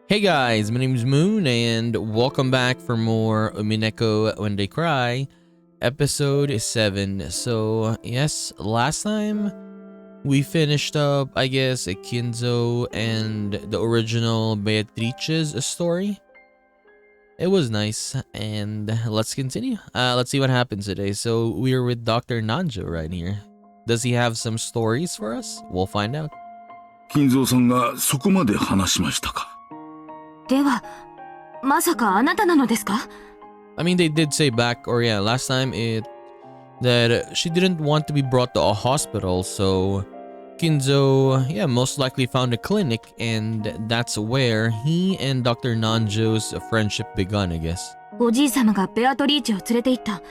Hey guys, my name is Moon and welcome back for more Umineko When They Cry, episode 7. So, yes, last time we finished up, I guess, Kinzo and the original Beatrice's story. It was nice, and let's continue. Let's see what happens today. So, we're with Dr. Nanjo right here. Does he have some stories for us? We'll find out. 金蔵さんがそこまで話しましたか。では、まさかあなたなのですか? I mean, they did say back, or yeah, last time that she didn't want to be brought to a hospital, so Kinzo, yeah, most likely found a clinic, and that's where he and Dr. Nanjo's friendship begun, I guess. おじい様がベアトリーチェを連れて行った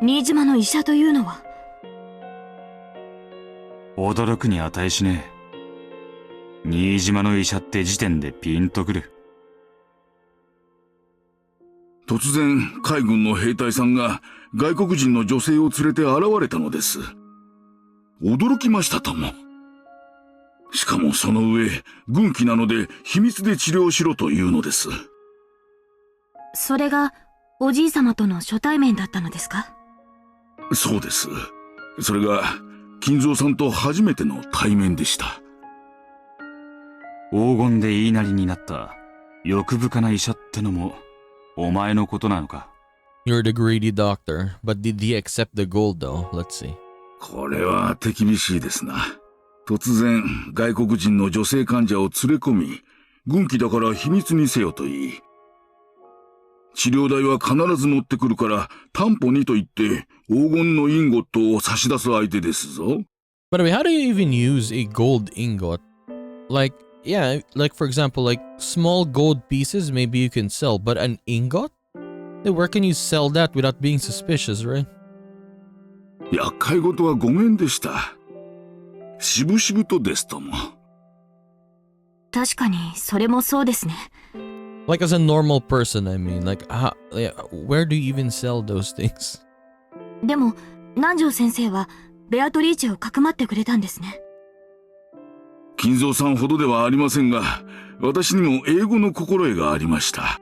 新島の医者というのは。驚くに値しねえ。新島の医者って時点でピンとくる。突然、海軍の兵隊さんが外国人の女性を連れて現れたのです。驚きましたとも。しかもその上、軍機なので秘密で治療しろというのです。それがおじい様との初対面だったのですか? そうです。それが、金蔵さんと初めての対面でした。黄金で言いなりになった欲深な医者ってのもお前のことなのか。 You're the greedy doctor, but did he accept the gold though? Let's see. これは手厳しいですな。突然、外国人の女性患者を連れ込み、軍機だから秘密にせよと言い、治療代は必ず持ってくるから担保にと言って黄金のインゴットを差し出す相手ですぞ。By the way, how do you even use a gold ingot? Like, yeah, like for example, like small gold pieces maybe you can sell, but an ingot? Then where can you sell that without being suspicious, right? 厄介事はごめんでした。しぶしぶとですとも。確かにそれもそうですね。Like as a normal person, I mean, like, yeah, where do you even sell those things? でも、南條先生はベアトリーチェをかくまってくれたんですね。金蔵さんほどではありませんが、私にも英語の心得がありました。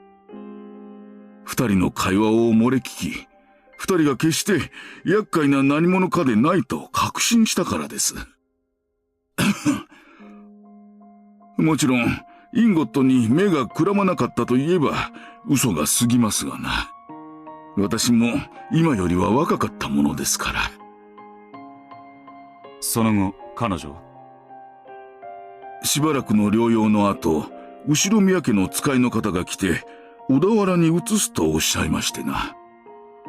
二人の会話を漏れ聞き、二人が決して厄介な何者かでないと確信したからです。もちろん、インゴットに目がくらまなかったといえば嘘が過ぎますがな。私も今よりは若かったものですから。その後、彼女はしばらくの療養の後、後宮家の使いの方が来て、小田原に移すとおっしゃいましてな。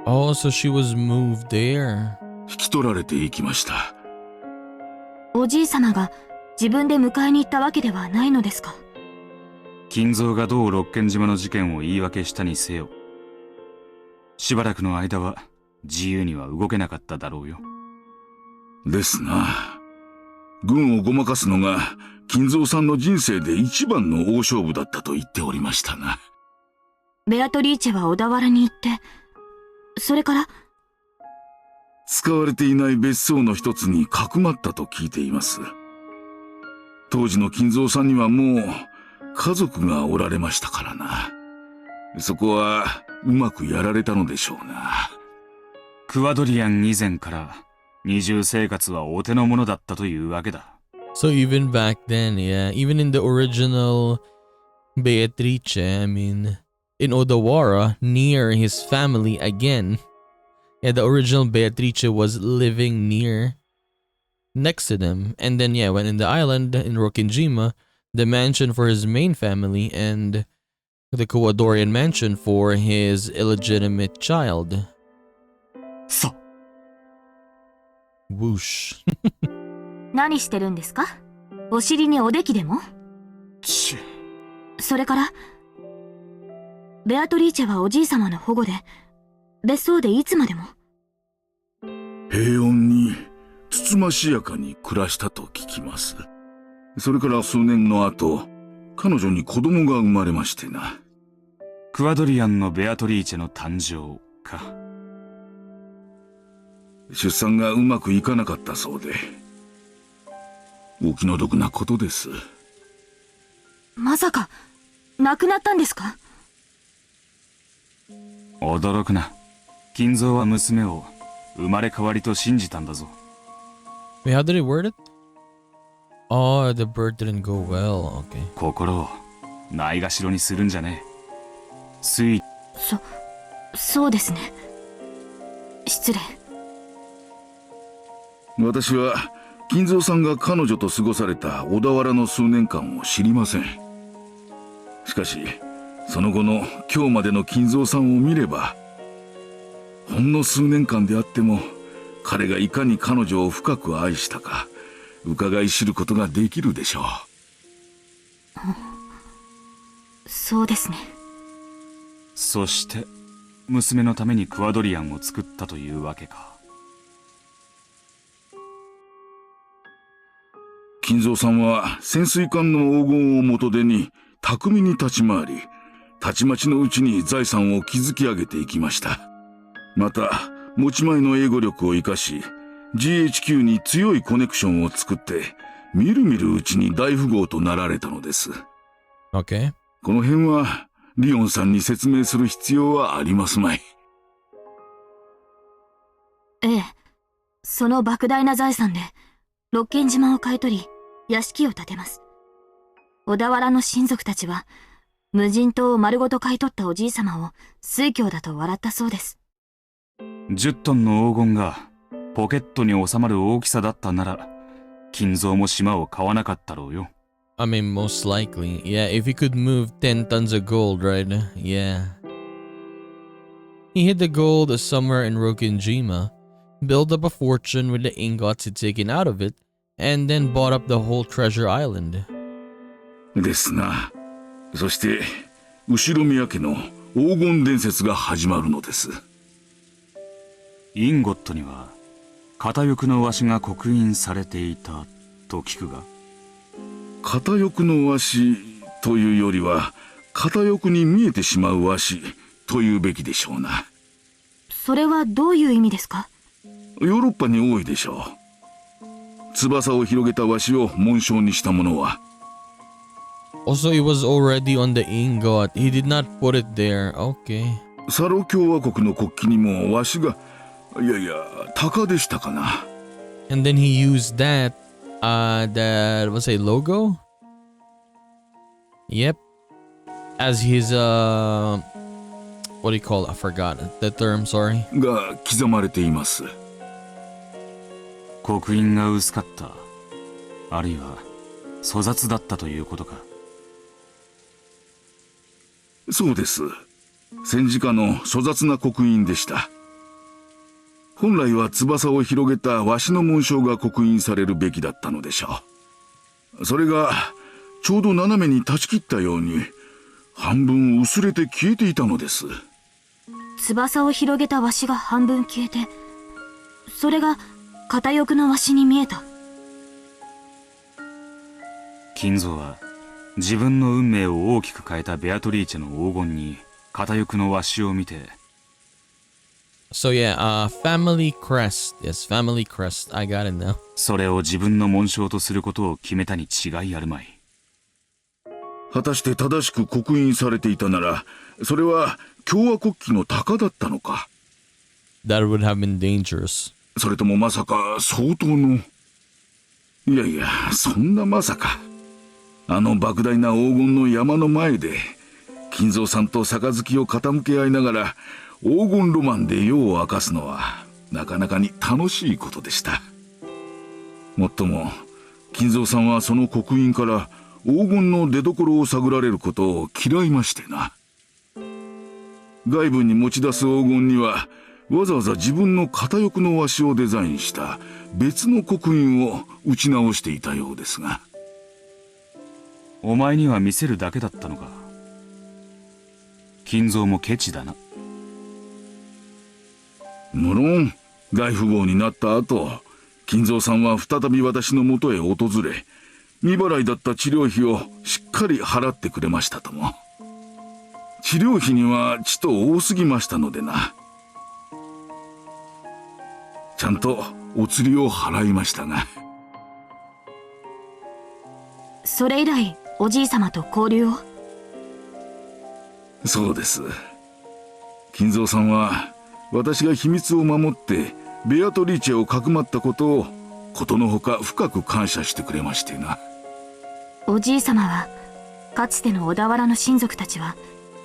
Oh, so she was moved there. 引き取られていきました。おじい様が自分で迎えに行ったわけではないのですか? 金蔵がどう六軒島の事件を言い訳したにせよ。しばらくの間は自由には動けなかっただろうよ。ですな。軍をごまかすのが金蔵さんの人生で一番の大勝負だったと言っておりましたな。ベアトリーチェは小田原に行って、それから使われていない別荘の一つにかくまったと聞いています。当時の金蔵さんにはもう家族がおられましたからな。そこはうまくやられたのでしょうな。クワドリアン以前から二重生活はお手の物だったというわけだ。So even back then, yeah, even in the original Beatrice, I mean, in Odawara, near his family again, yeah, the original Beatrice was living next to them. And then, yeah, when in the island, in Rokkenjima, the mansion for his main family and the Kuwadorian mansion for his illegitimate child. さ。Whoosh. 何してるんですか? お尻におできでも? それから、ベアトリーチェはおじい様の保護で、別荘でいつまでも平穏に、つつましやかに暮らしたと聞きます。それから数年の後、彼女に子供が生まれましてな。クワドリアンのベアトリーチェの誕生か。出産がうまくいかなかったそうで、お気の毒なことです。まさか亡くなったんですか？驚くな。金蔵は娘を生まれ変わりと信じたんだぞ。Wait, how did it word it? Oh, the bird didn't go well. Okay. 心をないがしろにするんじゃねえ。推理。そうですね。失礼。私は金蔵さんが彼女と過ごされた小田原の数年間を知りません。しかしその後の今日までの金蔵さんを見れば、ほんの数年間であっても彼がいかに彼女を深く愛したか伺い知ることができるでしょう。そうですね。そして娘のためにクワドリアンを作ったというわけか。金蔵さんは潜水艦の黄金を元手に巧みに立ち回り、たちまちのうちに財産を築き上げていきました。また持ち前の英語力を生かし GHQ に強いコネクションを作って、みるみるうちに大富豪となられたのです。Okay. この辺はリオンさんに説明する必要はありますまい。ええ。その莫大な財産で六軒島を買い取り屋敷を建てます。小田原の親族たちは無人島を丸ごと買い取ったおじいさまを酔狂だと笑ったそうです。10トンの黄金がポケットに収まる大きさだったなら、金蔵も島を買わなかったろうよ。I mean, most likely. Yeah, if he could move 10 tons of gold, right? Yeah. He hid the gold somewhere in Rokinjima, built up a fortune with the ingots he'd taken out of it, and then bought up the whole treasure island. ですな。そして後宮家の黄金伝説が始まるのです。インゴットには片翼のワシが刻印されていたと聞くが。片翼のワシというよりは片翼に見えてしまうワシというべきでしょうな。それはどういう意味ですか？ヨーロッパに多いでしょう。翼を広げたワシを紋章にしたものは。Also, it was already on the ingot. He did not put it there. Okay. サロ共和国の国旗にもワシが、いやいや、鷹でしたかな。And then he used that, that was a logo? Yep. As his, what do you call it? I forgot the term, sorry. が刻まれています。刻印が薄かった。あるいは粗雑だったということか。そうです。戦時下の粗雑な刻印でした。本来は翼を広げたワシの紋章が刻印されるべきだったのでしょう。それがちょうど斜めに立ち切ったように半分薄れて消えていたのです。翼を広げたワシが半分消えて、それが片翼のワシに見えた。金蔵は自分の運命を大きく変えたベアトリーチェの黄金に片翼のワシを見て。So yeah, family crest. Yes, family crest. I got it now. それを自分の紋章とすることを決めたに違いあるまい。果たして正しく刻印されていたなら、それは共和国旗の鷹だったのか。That would have been dangerous. それともまさか相当の。いやいや、そんなまさか。あの莫大な黄金の山の前で金蔵さんと杯を傾け合いながら黄金ロマンで夜を明かすのはなかなかに楽しいことでした。もっとも金蔵さんはその刻印から黄金の出所を探られることを嫌いましてな。外部に持ち出す黄金にはわざわざ自分の片翼のワシをデザインした別の刻印を打ち直していたようですが。お前には見せるだけだったのか。金蔵もケチだな。無論大富豪になった後、金蔵さんは再び私のもとへ訪れ、未払いだった治療費をしっかり払ってくれましたとも。治療費にはちと多すぎましたのでな。ちゃんとお釣りを払いましたが。それ以来おじいさまと交流を。そうです。金蔵さんは私が秘密を守ってベアトリーチェをかくまったことをことのほか深く感謝してくれましてな。おじい様は、かつての小田原の親族たちは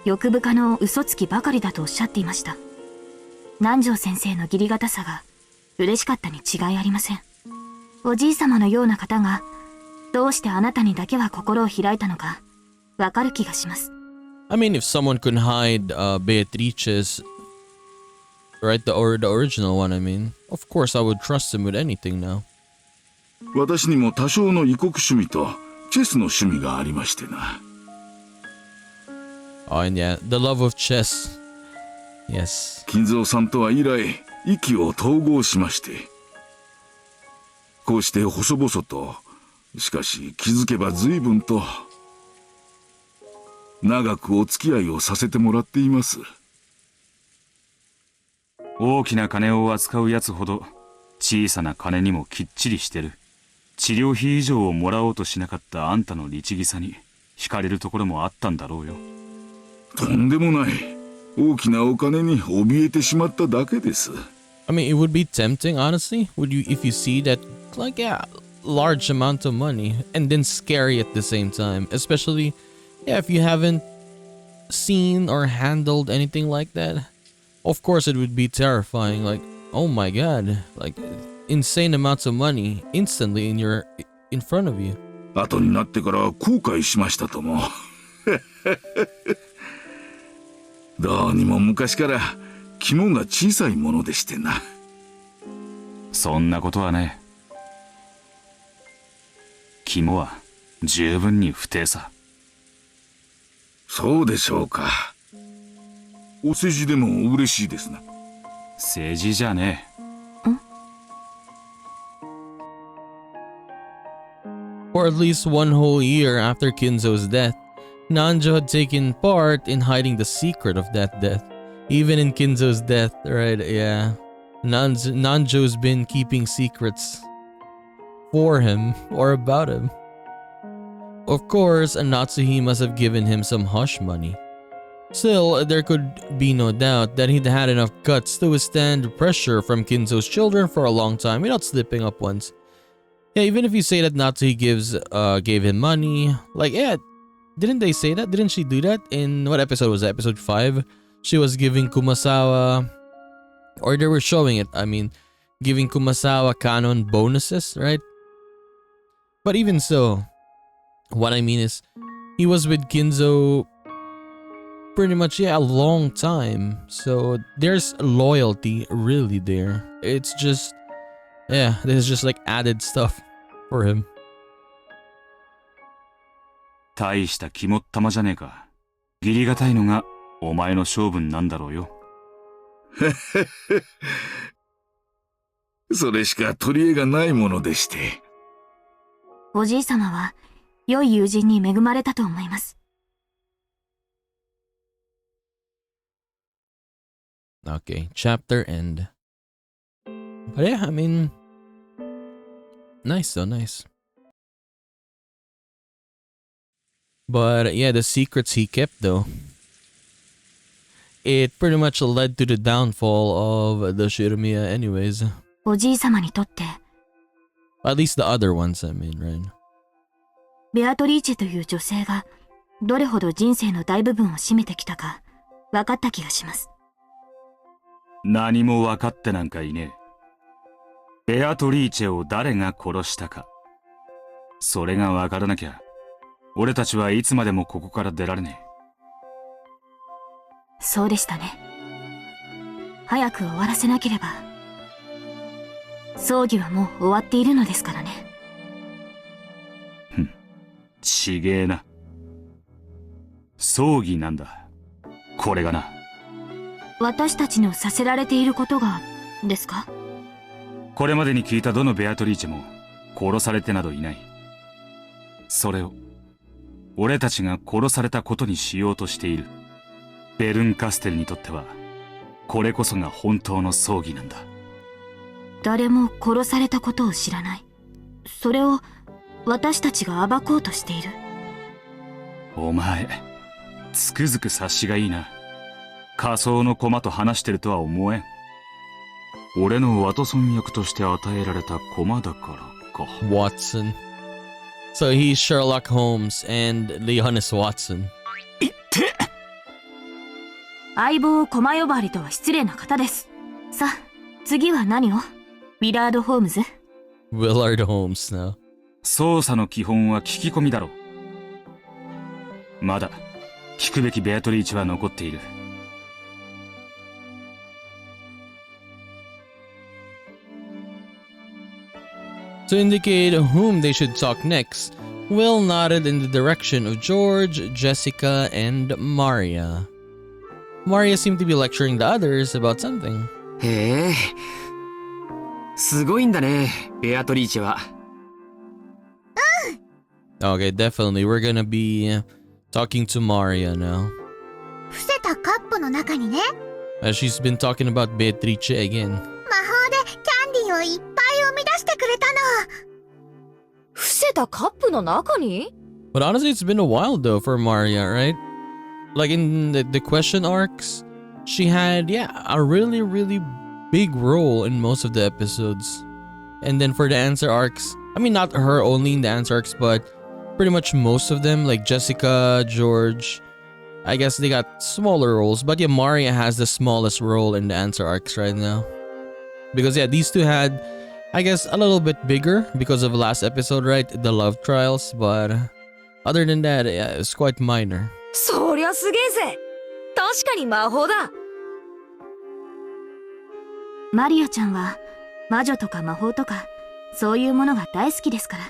欲深の嘘つきばかりだとおっしゃっていました。南條先生の義理堅さが嬉しかったに違いありません。おじい様のような方がどうしてあなたにだけは心を開いたのかわかる気がします。I mean, if someone could hide Beatrice's, right, the original one, I mean, of course I would trust him with anything now. 私にも多少の異国趣味とチェスの趣味がありましてな。Oh, and yeah, the love of chess. Yes. 金蔵さんとは以来意気を統合しまして、こうして細々と、しかし気づけば随分と長くお付き合いをさせてもらっています。大きな金を扱うやつほど小さな金にもきっちりしてる。治療費以上をもらおうとしなかったあんたの律儀さに惹かれるところもあったんだろうよ。とんでもない。大きなお金に怯えてしまっただけです。I mean, it would be tempting, honestly. Would you, if you see that, like, yeah, large amount of money, and then scary at the same time. Especially, yeah, if you haven't seen or handled anything like that. Of course, it would be terrifying. Like, oh my god, like insane amounts of money instantly in front of you. 後になってから後悔しましたとも。どうにも昔から肝が小さいものでしてな。そんなことはね。肝は十分に不定さ。そうでしょうか。お世辞でも嬉しいですな。政治じゃねえ。For at least one whole year after Kinzo's death, Nanjo had taken part in hiding the secret of that death. Even in Kinzo's death, right? Yeah. Nanjo's been keeping secrets for him or about him. Of course, Natsuhi must have given him some hush money. Still, there could be no doubt that he'd had enough guts to withstand pressure from Kinzo's children for a long time without slipping up once. Yeah, even if you say that Natsuhi gave him money, like, yeah, didn't they say that? Didn't she do that? In what episode was that? Episode 5? She was giving Kumasawa, or they were showing it, I mean, giving Kumasawa canon bonuses, right? But even so, what I mean is, he was with Kinzo pretty much, yeah, a long time. So there's loyalty really there. It's just, yeah, this is just like added stuff for him. 大した肝っ玉じゃねえか。義理がたいのがお前の性分なんだろうよ。それしか取り柄がないものでして。おじい様は良い友人に恵まれたと思います。Okay, chapter end. But yeah, I mean, nice though, nice. But yeah, the secrets he kept though, it pretty much led to the downfall of the Shiromiya anyways. おじい様にとって、At least the other ones, I mean, right? ベアトリーチェという女性がどれほど人生の大部分を占めてきたか分かった気がします。何も分かってなんかいねえ。ベアトリーチェを誰が殺したか。それが分からなきゃ、俺たちはいつまでもここから出られねえ。そうでしたね。早く終わらせなければ。葬儀はもう終わっているのですからね。ふん、ちげえな。葬儀なんだ。これがな。私たちのさせられていることがですか？これまでに聞いたどのベアトリーチェも殺されてなどいない。それを俺たちが殺されたことにしようとしている。ベルンカステルにとってはこれこそが本当の葬儀なんだ。誰も殺されたことを知らない。それを私たちが暴こうとしている。お前つくづく察しがいいな。仮想の駒と話してるとは思えん。俺のワトソン役として与えられた駒だからか。Watson. So he's Sherlock Holmes and Leon is Watson. いって。相棒を駒呼ばわりとは失礼な方です。さあ、次は何を？ウィラード・ホームズ？ Willard Holmes now. 捜査の基本は聞き込みだろう。まだ聞くべきベアトリーチは残っている。To indicate whom they should talk next, Will nodded in the direction of George, Jessica, and Maria. Maria seemed to be lecturing the others about something. へえ、すごいんだね、ベアトリーチェは。Okay, definitely. We're gonna be talking to Maria now. 伏せたカップの中にね、 She's been talking about Beatrice again. 魔法でキャンディーをいっぱい生み出してくれたの。伏せたカップの中に？ But honestly, it's been a while though for Maria, right? Like in the question arcs, she had, a really, really big role in most of the episodes. And then for the answer arcs, I mean, not her only in the answer arcs, but pretty much most of them, like Jessica, George, I guess they got smaller roles. But yeah, Maria has the smallest role in the answer arcs right now. Because these two had, I guess, a little bit bigger because of last episode, right? The love trials. But other than that, it's quite minor. そりゃすげえぜ。確かに魔法だ。マリアちゃんは魔女とか魔法とかそういうものが大好きですから。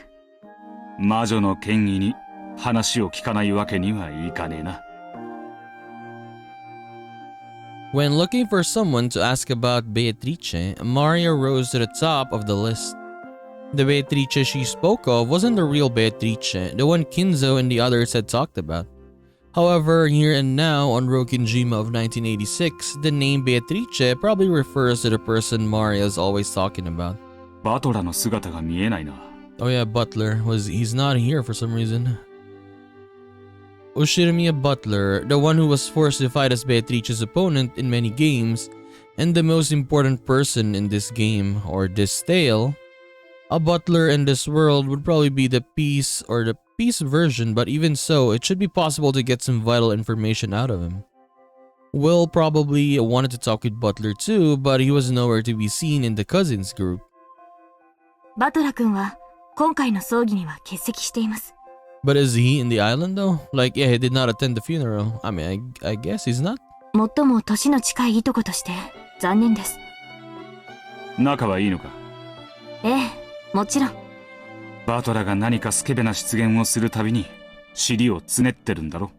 魔女の権威に話を聞かないわけにはいかねえな。When looking for someone to ask about Beatrice, Maria rose to the top of the list. The Beatrice she spoke of wasn't the real Beatrice, the one Kinzo and the others had talked about. However, here and now on Rokinjima of 1986, the name Beatrice probably refers to the person Maria is always talking about. バトラの姿が見えないな。Oh yeah, Butler. He's not here for some reason. Ushirimiya Butler, the one who was forced to fight as Beatrice's opponent in many games, and the most important person in this game, or this tale. A butler in this world would probably be the peace or the peace version, but even so, it should be possible to get some vital information out of him. Will probably wanted to talk with Butler too, but he was nowhere to be seen in the cousins group. バトラ君は今回の葬儀には欠席しています。But is he in the island though? Like, he did not attend the funeral. I mean, I guess he's not. 最も年の近いいとことして残念です。仲はいいのか？ええ、もちろん。バトラが何かスケベな失言をするたびに尻をつねってるんだろ。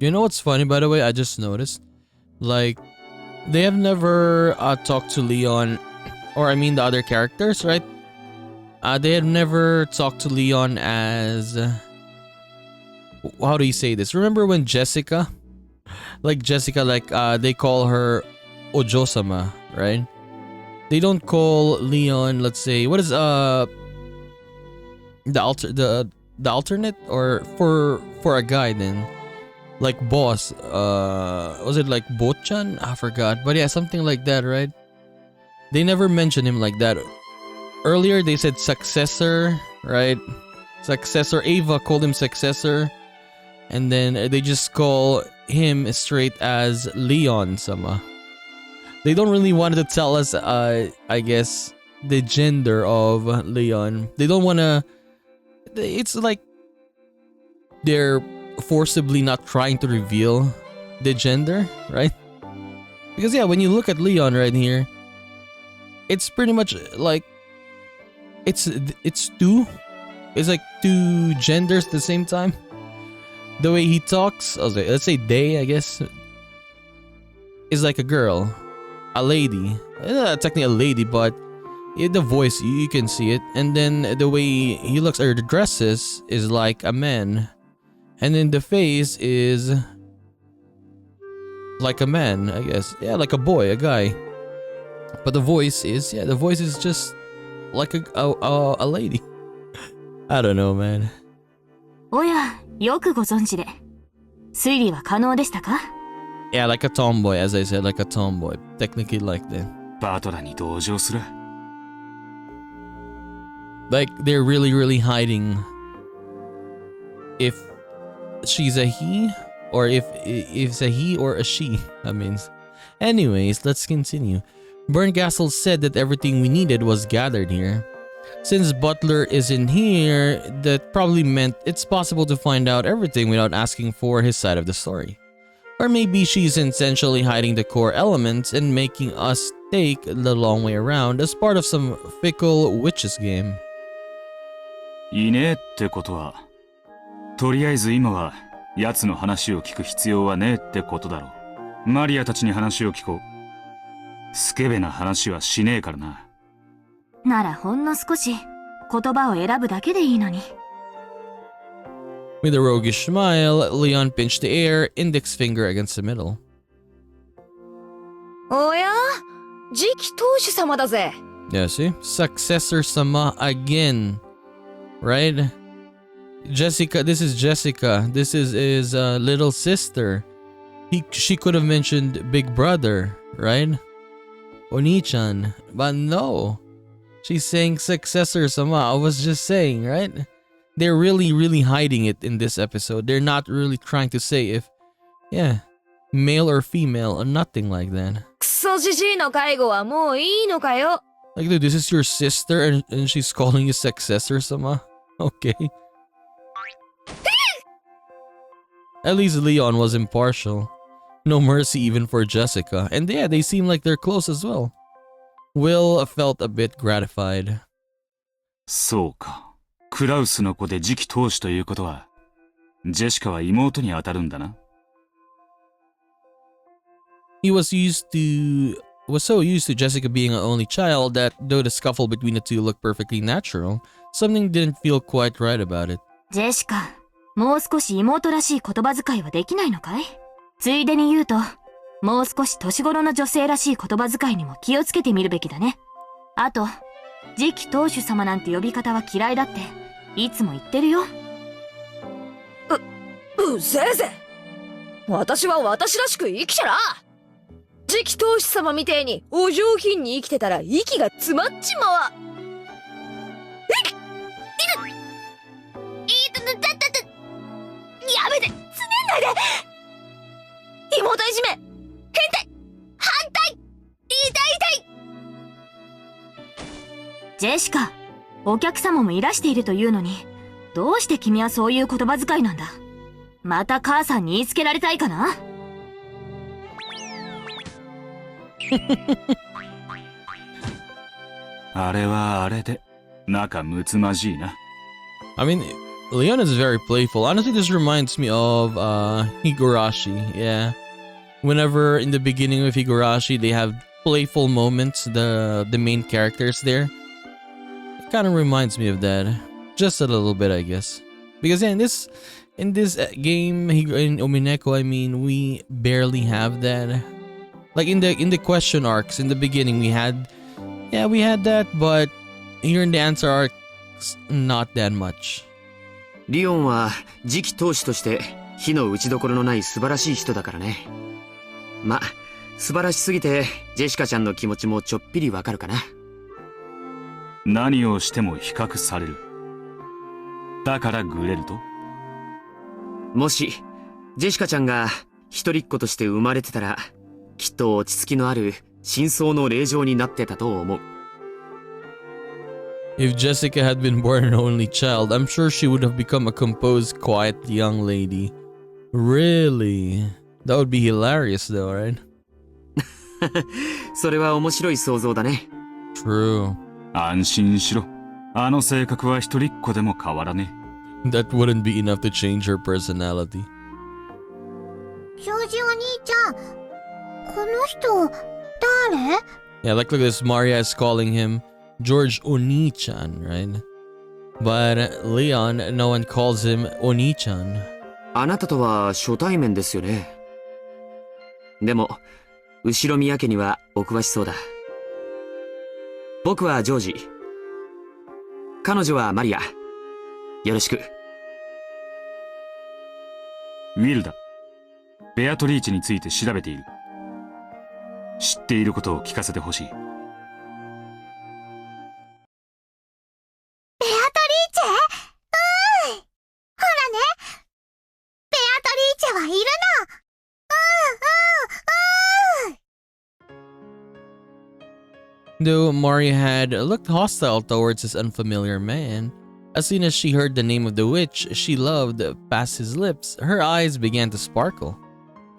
You know what's funny, by the way? I just noticed. Like, they have never talked to Leon, or I mean the other characters, right? They have never talked to Leon as... how do you say this? Remember when Jessica? Like Jessica, they call her Ojo-sama, right? They don't call Leon, let's say, what is the alternate, or for a guy then, like boss, was it like Bochan? I forgot, but yeah, something like that, right? They never mention him like that. Earlier they said successor, right? Successor. Ava called him successor, and then they just call him straight as Leon sama. They don't really want to tell us, I guess, the gender of Leon. They don't want to. It's like they're forcibly not trying to reveal the gender, right? Because yeah, when you look at Leon right here, it's pretty much like it's two. It's like two genders at the same time. The way he talks, let's say they, I guess, is like a girl, a lady. Technically a lady, but the voice, you can see it. And then the way he looks, or the dresses, is like a man. And then the face is like a man, I guess. Yeah, like a boy, a guy. But the voice is just like a lady. I don't know, man. おや、よくご存知で。推理は可能でしたか？ Yeah, like a tomboy, as I said, like a tomboy. Technically like that. バトラーに同情する。Like, they're really, really hiding if she's a he, or if it's a he or a she, that means. Anyways, let's continue. Berncastle said that everything we needed was gathered here. Since Butler isn't here, that probably meant it's possible to find out everything without asking for his side of the story. Or maybe she's intentionally hiding the core elements and making us take the long way around as part of some fickle witches game. いねえってことは、とりあえず今は奴の話を聞く必要はねえってことだろう。マリアたちに話を聞こう。スケベな話はしねえからな。ならほんの少し言葉を選ぶだけでいいのに。With a roguish smile, Leon pinched the air, index finger against the middle. おや、次期当主様だぜ。 Yeah, see? Successor sama again. Right? Jessica, this is Jessica. This is his little sister. She could have mentioned big brother, right? Oni-chan. But no. She's saying successor sama. I was just saying, right? They're really, really hiding it in this episode. They're not really trying to say if, yeah, male or female or nothing like that. クソじじいの介護はもういいのかよ。 Like, dude, this is your sister and she's calling you successor sama? Okay. At least Leon was impartial. No mercy even for Jessica. And yeah, they seem like they're close as well. Will felt a bit gratified. そうか。クラウスの子で次期当主ということは、ジェシカは妹に当たるんだな。He was so used to Jessica being an only child that though the scuffle between the two looked perfectly natural, something didn't feel quite right about it. ジェシカ、もう少し妹らしい言葉遣いはできないのかい？ついでに言うと、もう少し年頃の女性らしい言葉遣いにも気をつけてみるべきだね。あと、次期当主様なんて呼び方は嫌いだって、いつも言ってるよ。うぜえぜ。私は私らしく生きちゃら。次期当主様みてえにお上品に生きてたら息が詰まっちまわ。やめて、つねんないで。妹いじめ、変態、反対、痛い。ジェシカ、お客様もいらしているというのに、どうして君はそういう言葉遣いなんだ？また母さんに言いつけられたいかな？あれはあれで、仲睦まじいな。I mean, Leon is very playful. Honestly, this reminds me of Higurashi. Yeah. Whenever in the beginning of Higurashi, they have playful moments, the main characters there. It kind of reminds me of that. Just a little bit, I guess. Because yeah, in this game, in Umineko, I mean, we barely have that. Like in the question arcs in the beginning, we had that, but here in the answer arcs, not that much. リオンは次期当主として火の打ちどころのない素晴らしい人だからね。ま、素晴らしすぎてジェシカちゃんの気持ちもちょっぴりわかるかな。何をしても比較される。だからグレると？もしジェシカちゃんが一人っ子として生まれてたら、きっと落ち着きのある深層の令嬢になってたと思う。If Jessica had been born an only child, I'm sure she would have become a composed, quiet young lady. Really? That would be hilarious though, right? それは面白い想像だね。True. 安心しろ。あの性格は一人っ子でも変わらねえ。That wouldn't be enough to change her personality. ジョージお兄ちゃん、この人、誰？ Yeah, like look at this. Maria is calling him George Oni-chan, right? But Leon, no one calls him Oni-chan. あなたとは初対面ですよね。でも、後ろ宮家にはお詳しそうだ。僕はジョージ。彼女はマリア。よろしく。ウィルだ。ベアトリーチェについて調べている。知っていることを聞かせてほしい。ベアトリーチェ？ほらね。ベアトリーチェはいるの。Though Maria had looked hostile towards this unfamiliar man, as soon as she heard the name of the witch she loved pass his lips, her eyes began to sparkle.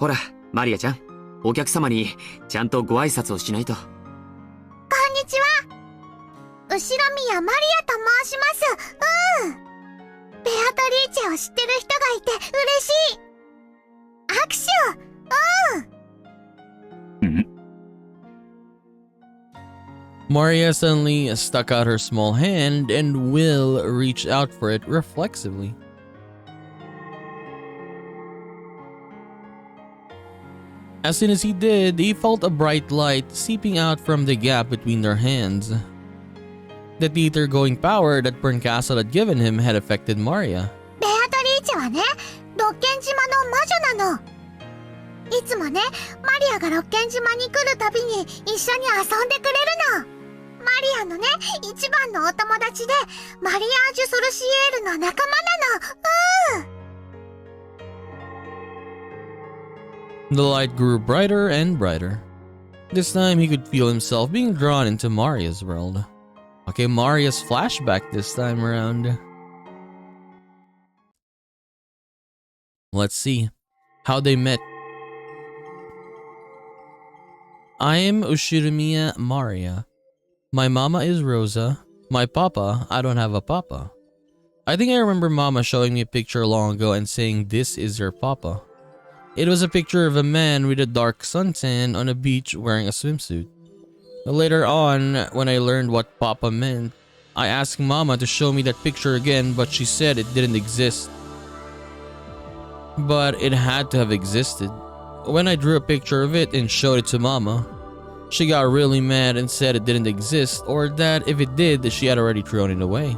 ほら、マリアちゃん。お客様にちゃんとご挨拶をしないと。こんにちは。後ろ宮マリアと申します。ベアトリーチェを知ってる人がいて嬉しい。握手。Maria suddenly stuck out her small hand and Will reached out for it reflexively. As soon as he did, he felt a bright light seeping out from the gap between their hands. The theater-going power that Perncastle had given him had affected Maria. ベアトリーチェはね、六軒島の魔女なの。いつもね、マリアが六軒島に来るたびに一緒に遊んでくれるの。マリアのね、一番のお友達で、マリアージュ・ソルシエールの仲間なの。The light grew brighter and brighter. This time he could feel himself being drawn into Maria's world. Okay, Maria's flashback this time around. Let's see how they met. I am Ushiromiya Maria. My mama is Rosa. My papa, I don't have a papa. I think I remember mama showing me a picture long ago and saying this is your papa. It was a picture of a man with a dark suntan on a beach wearing a swimsuit. Later on, when I learned what papa meant, I asked mama to show me that picture again, but she said it didn't exist. But it had to have existed. When I drew a picture of it and showed it to mama, she got really mad and said it didn't exist, or that if it did, she had already thrown it away.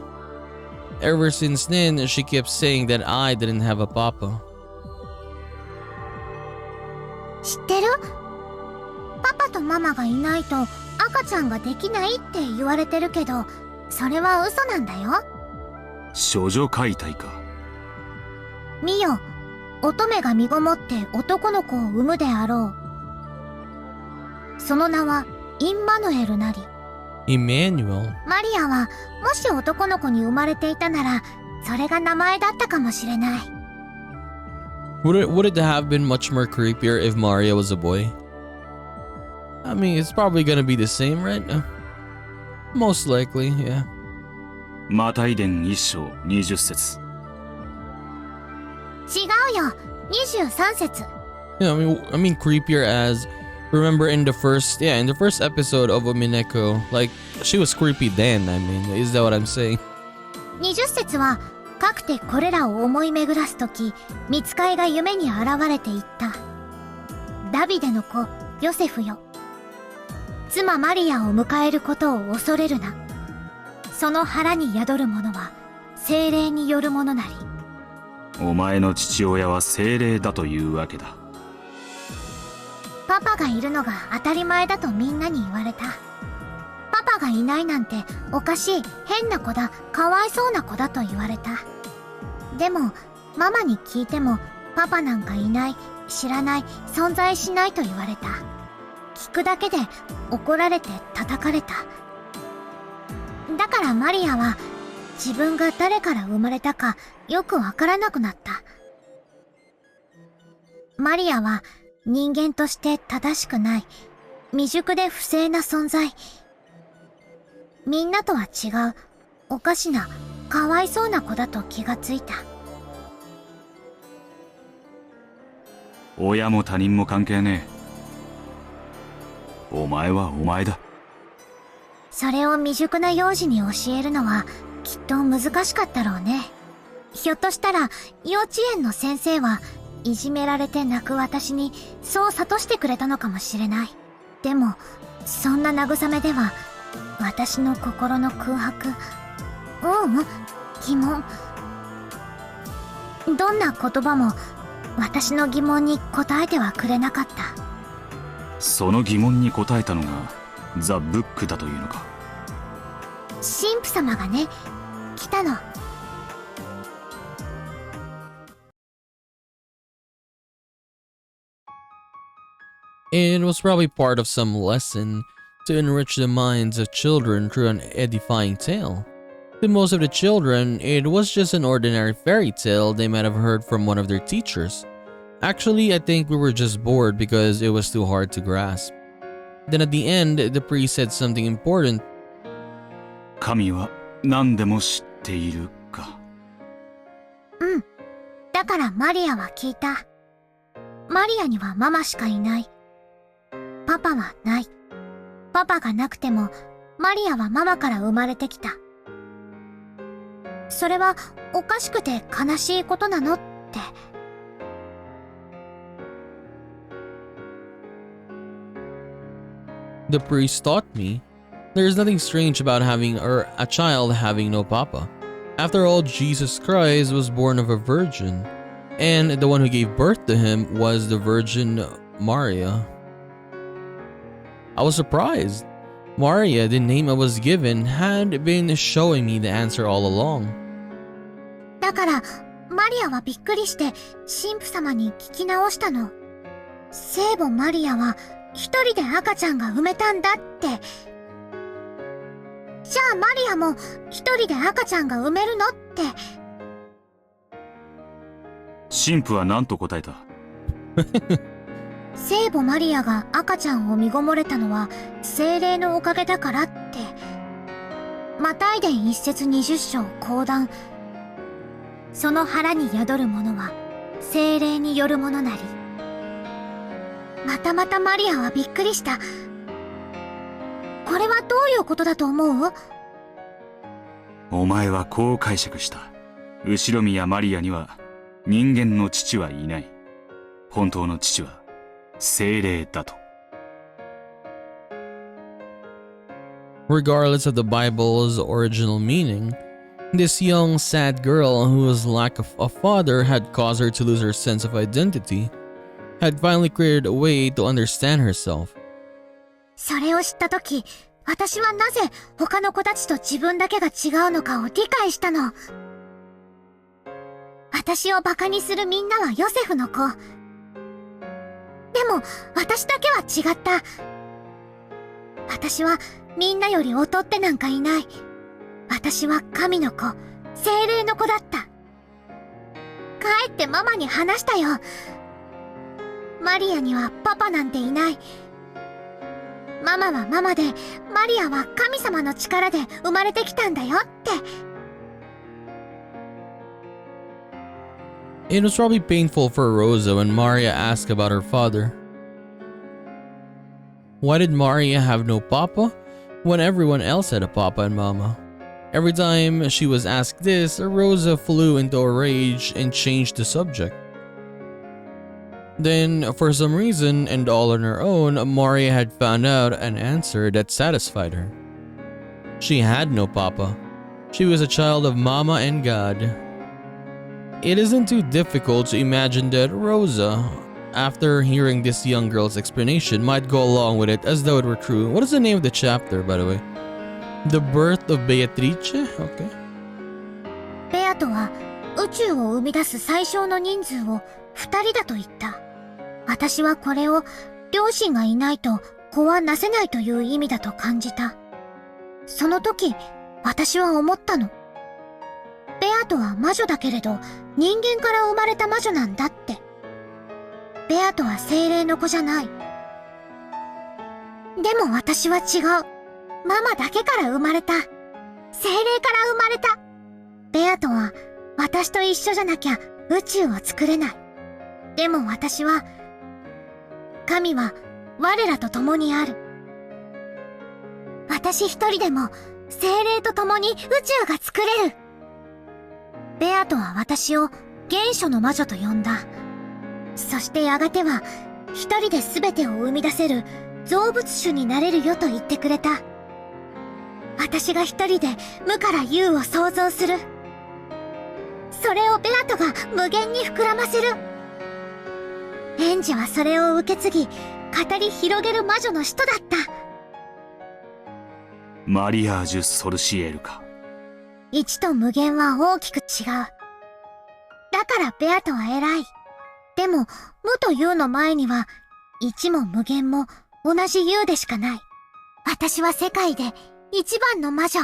Ever since then, she kept saying that I didn't have a papa. 知ってる？パパとママがいないと赤ちゃんができないって言われてるけど、それは嘘なんだよ。処女解体か。見よ、乙女が身ごもって男の子を産むであろう。その名はインマヌエルなり。Emmanuel. マリアはもし男の子に生まれていたなら、それが名前だったかもしれない。Would it have been much more creepier if Maria was a boy? I mean, it's probably gonna be the same, right? Most likely, yeah. マタイ伝1章20節。違うよ、23節。Yeah, I mean creepier as remember in the first episode of Umineko, like she was creepy then. I mean, is that what I'm saying? 20節はかくてこれらを思い巡らすとき、御使いが夢に現れていった。ダビデの子ヨセフよ、妻マリアを迎えることを恐れるな。その腹に宿る者は精霊によるものなり。お前の父親は精霊だというわけだ。パパがいるのが当たり前だとみんなに言われた。パパがいないなんておかしい、変な子だ、かわいそうな子だと言われた。でもママに聞いてもパパなんかいない、知らない、存在しないと言われた。聞くだけで怒られて叩かれた。だからマリアは自分が誰から生まれたかよくわからなくなった。マリアは人間として正しくない、未熟で不正な存在。みんなとは違う、おかしな、かわいそうな子だと気がついた。親も他人も関係ねえ。お前はお前だ。それを未熟な幼児に教えるのはきっと難しかったろうね。ひょっとしたら幼稚園の先生はいじめられて泣く私にそう諭してくれたのかもしれない。でもそんな慰めでは私の心の空白、疑問、どんな言葉も私の疑問に答えてはくれなかった。その疑問に答えたのがザ・ブックだというのか。神父様がね、来たの。It was probably part of some lesson to enrich the minds of children through an edifying tale. To most of the children, it was just an ordinary fairy tale they might have heard from one of their teachers. Actually, I think we were just bored because it was too hard to grasp. Then at the end, the priest said something important. 神は何でも知っているか。うん。だからマリアは聞いた。マリアにはママしかいない。パパはない。パパがなくても、マリアはママから生まれてきた。それはおかしくて悲しいことなのって。The priest taught me there is nothing strange about having a child having no papa. After all, Jesus Christ was born of a virgin, and the one who gave birth to him was the Virgin Maria. I was surprised. Maria, the name I was given, had been showing me the answer all along. だから、マリアはびっくりして、神父様に聞き直したの。聖母マリアは、一人で赤ちゃんが産めたんだって。じゃあマリアも、一人で赤ちゃんが産めるのって。神父は何と答えた？聖母マリアが赤ちゃんを身ごもれたのは聖霊のおかげだからって。マタイ伝一節20章講談。その腹に宿るものは聖霊によるものなり。またまたマリアはびっくりした。これはどういうことだと思う？お前はこう解釈した。後ろ宮マリアには人間の父はいない。本当の父は聖霊だと。Regardless of the Bible's original meaning, this young, sad girl whose lack of a father had caused her to lose her sense of identity had finally created a way to understand herself. それを知ったとき、私はなぜ他の子たちと自分だけが違うのかを理解したの。私をバカにするみんなはヨセフの子。でも、私だけは違った。私はみんなより劣ってなんかいない。私は神の子、聖霊の子だった。帰ってママに話したよ。マリアにはパパなんていない。ママはママで、マリアは神様の力で生まれてきたんだよって。It was probably painful for Rosa when Maria asked about her father. Why did Maria have no papa when everyone else had a papa and mama? Every time she was asked this, Rosa flew into a rage and changed the subject. Then, for some reason, and all on her own, Maria had found out an answer that satisfied her. She had no papa. She was a child of Mama and God. It isn't too difficult to imagine that Rosa, after hearing this young girl's explanation, might go along with it as though it were true. What is the name of the chapter, by the way? The Birth of Beatrice? Okay. ベアトは宇宙を生み出す最小の人数を2人だと言った。私はこれを両親がいないと子はなせないという意味だと感じた。その時、私は思ったの。ベアトは魔女だけれど人間から生まれた魔女なんだって。ベアトは精霊の子じゃない。でも私は違う。ママだけから生まれた。精霊から生まれた。ベアトは私と一緒じゃなきゃ宇宙を作れない。でも私は、神は我らと共にある。私一人でも精霊と共に宇宙が作れる。ベアトは私を原初の魔女と呼んだ。そしてやがては一人で全てを生み出せる造物主になれるよと言ってくれた。私が一人で無から有を創造する。それをベアトが無限に膨らませる。園児はそれを受け継ぎ、語り広げる魔女の使徒だった。マリアージュ・ソルシエルか。1と無限は大きく違う。だからベアとは偉い。でも、無と有の前には、1も無限も同じ有でしかない。私は世界で一番の魔女。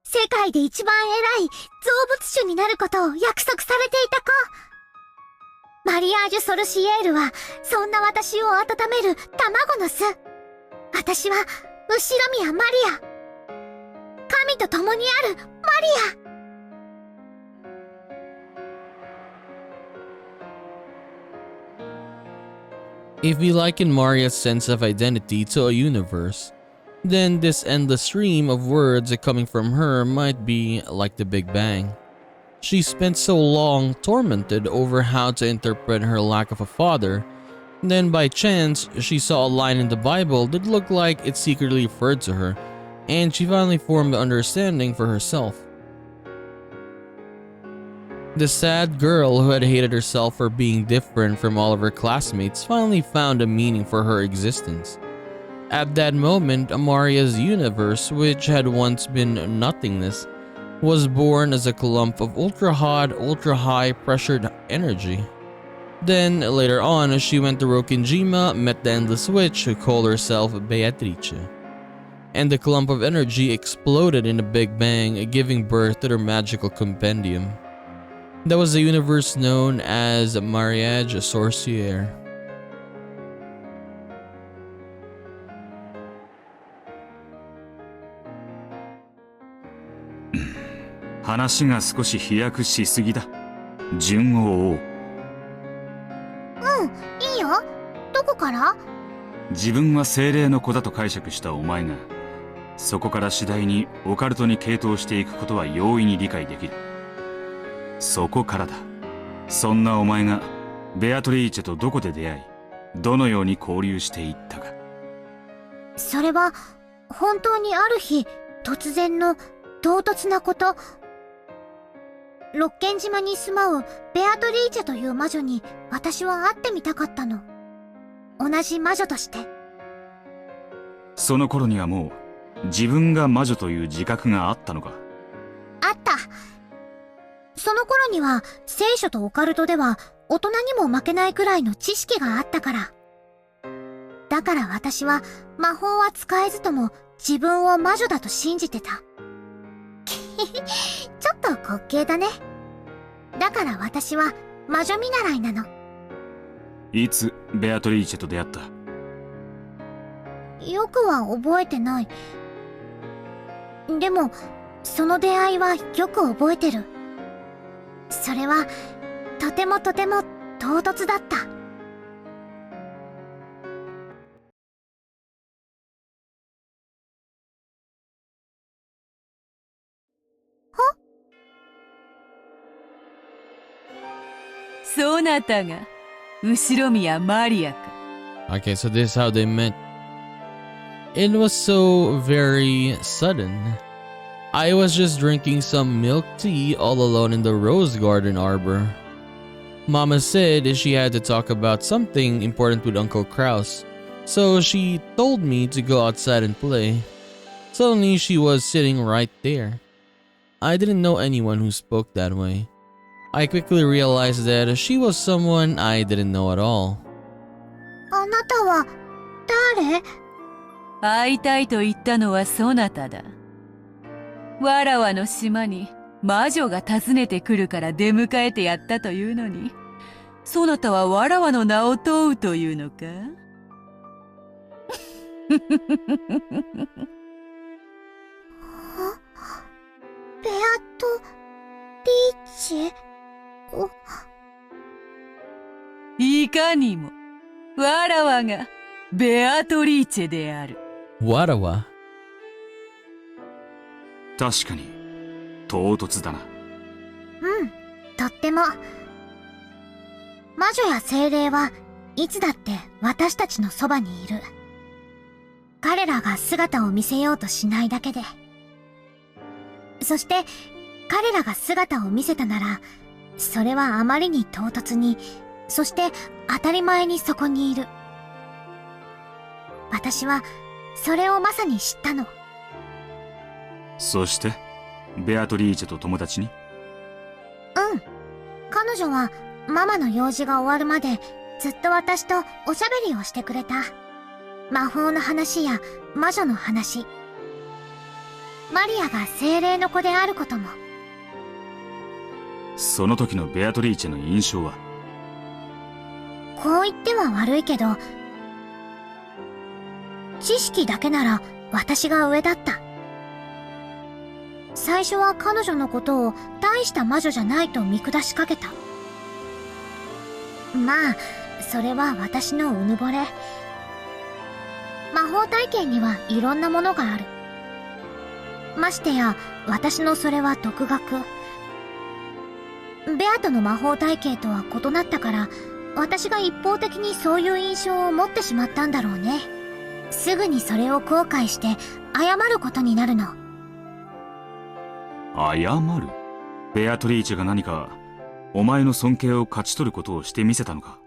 世界で一番偉い造物主になることを約束されていた子。マリアージュ・ソルシエールは、そんな私を温める卵の巣。私は、後ろ宮マリア。神と共にあるマリア。If we liken Maria's sense of identity to a universe, then this endless stream of words coming from her might be like the Big Bang. She spent so long tormented over how to interpret her lack of a father, then by chance she saw a line in the Bible that looked like it secretly referred to her, and she finally formed an understanding for herself. The sad girl who had hated herself for being different from all of her classmates finally found a meaning for her existence. At that moment, Amaria's universe, which had once been nothingness, was born as a clump of ultra-hot, ultra-high pressured energy. Then, later on, she went to Rokkenjima, met the endless witch who called herself Beatrice. And the clump of energy exploded in a big bang, giving birth to their magical compendium. That was the universe known as Mariage Sorcière. 話が少し飛躍しすぎだ。順を追う。いいよ。どこから？自分は精霊の子だと解釈したお前が、そこから次第にオカルトに傾倒していくことは容易に理解できる。そこからだ。そんなお前がベアトリーチェとどこで出会い、どのように交流していったか。それは本当にある日突然の唐突なこと。六軒島に住まうベアトリーチェという魔女に私は会ってみたかったの。同じ魔女として。その頃にはもう自分が魔女という自覚があったのか？あった。その頃には聖書とオカルトでは大人にも負けないくらいの知識があったから。だから私は魔法は使えずとも自分を魔女だと信じてた。ちょっと滑稽だね。だから私は魔女見習いなの。いつベアトリーチェと出会った？よくは覚えてない。でもその出会いはよく覚えてる。それはとてもとても唐突だった。そなたが後ろ宮マリアか。 Okay, so this is how they met. It was so very sudden. I was just drinking some milk tea all alone in the rose garden arbor. Mama said she had to talk about something important with Uncle Kraus, so she told me to go outside and play. Suddenly she was sitting right there. I didn't know anyone who spoke that way. I quickly realized that she was someone I didn't know at all. あなたは誰？会いたいと言ったのはそなただ。わらわの島に魔女が訪ねてくるから出迎えてやったというのに、そなたはわらわの名を問うというのか？ベアトリーチェ？いかにも、わらわがベアトリーチェである。Warawa? 確かに唐突だな。とっても。魔女や精霊はいつだって私たちのそばにいる。彼らが姿を見せようとしないだけで。そして彼らが姿を見せたなら、それはあまりに唐突にそして当たり前にそこにいる。私はそれをまさに知ったの。そしてベアトリーチェと友達に？うん。彼女はママの用事が終わるまでずっと私とおしゃべりをしてくれた。魔法の話や魔女の話。マリアが精霊の子であることも。その時のベアトリーチェの印象は？こう言っては悪いけど、知識だけなら私が上だった。最初は彼女のことを大した魔女じゃないと見下しかけた。まあ、それは私のうぬぼれ。魔法体験にはいろんなものがある。ましてや、私のそれは独学。ベアとの魔法体系とは異なったから、私が一方的にそういう印象を持ってしまったんだろうね。すぐにそれを後悔して謝ることになるの。謝る？ベアトリーチェが何かお前の尊敬を勝ち取ることをしてみせたのか？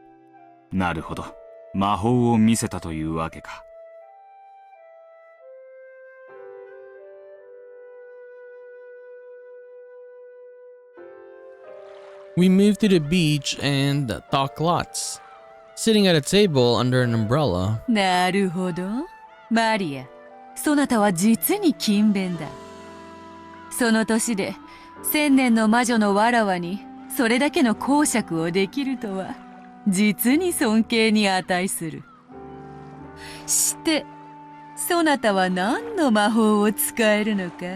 なるほど。魔法を見せたというわけか。We moved to the beach and talked lots, sitting at a table under an umbrella. なるほど。マリア、そなたは実に勤勉だ。その年で千年の魔女のわらわにそれだけの講釈をできるとは、実に尊敬に値する。して、そなたは何の魔法を使えるのか？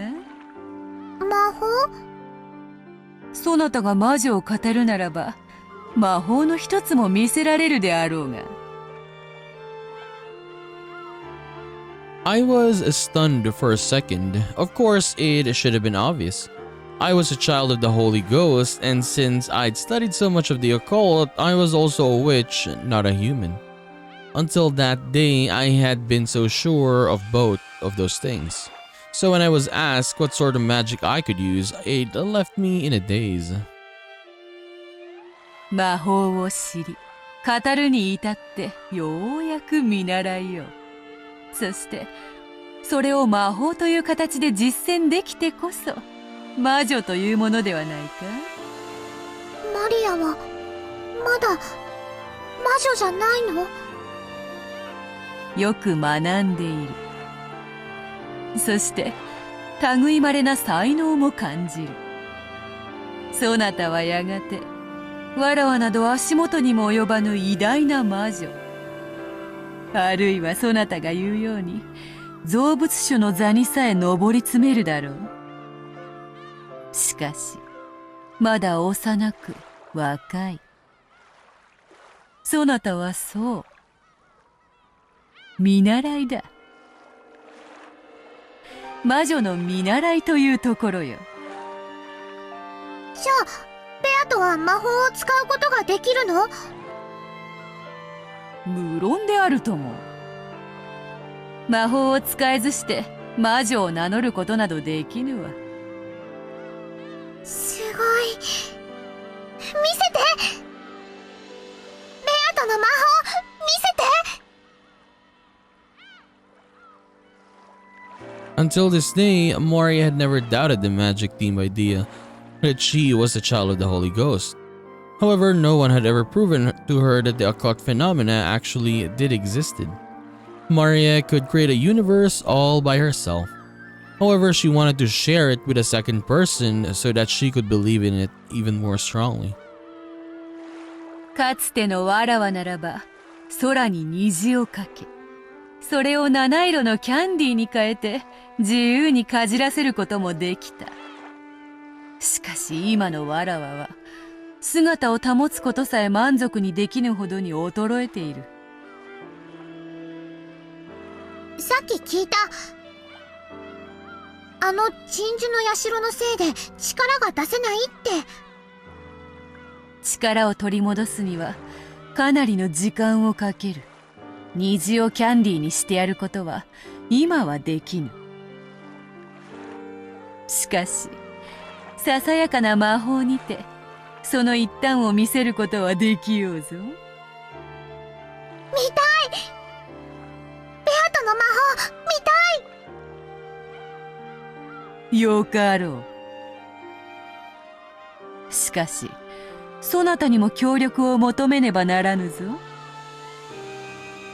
魔法？そなたが魔女を語るならば、魔法の一つも見せられるであろうが。I was stunned for a second. Of course, it should have been obvious. I was a child of the Holy Ghost, and since I'd studied so much of the occult, I was also a witch, not a human. Until that day, I had been so sure of both of those things. So when I was asked what sort of magic I could use, it left me in a daze. 魔法を知り、語るに至ってようやく見習いよう。そして、それを魔法という形で実践できてこそ、魔女というものではないか？マリアは、まだ、魔女じゃないの？よく学んでいる。そして、類まれな才能も感じる。そなたはやがて、わらわなど足元にも及ばぬ偉大な魔女。あるいはそなたが言うように、造物主の座にさえ上り詰めるだろう。しかし、まだ幼く若い。そなたはそう。見習いだ。魔女の見習いというところよ。じゃあ、ベアとは魔法を使うことができるの？無論であるとも。魔法を使えずして魔女を名乗ることなどできぬわ。すごい。見せて！ベアとの魔法、見せて！ Until this day, Moria had never doubted the magic theme idea, that she was a child of the Holy Ghost. However, no one had ever proven to her that the occult phenomena actually did existed. Moria could create a universe all by herself. However, she wanted to share it with a second person so that she could believe in it even more strongly. かつてのわらわならば、空に虹をかけ、それを七色のキャンディーに変えて自由にかじらせることもできた。しかし今のわらわは、姿を保つことさえ満足にできぬほどに衰えている。さっき聞いた。あの鎮守の社のせいで力が出せないって。力を取り戻すにはかなりの時間をかける。虹をキャンディーにしてやることは今はできぬ。しかし、ささやかな魔法にてその一端を見せることはできようぞ。見たい。ベアトの魔法見たい。よかろう。しかしそなたにも協力を求めねばならぬぞ。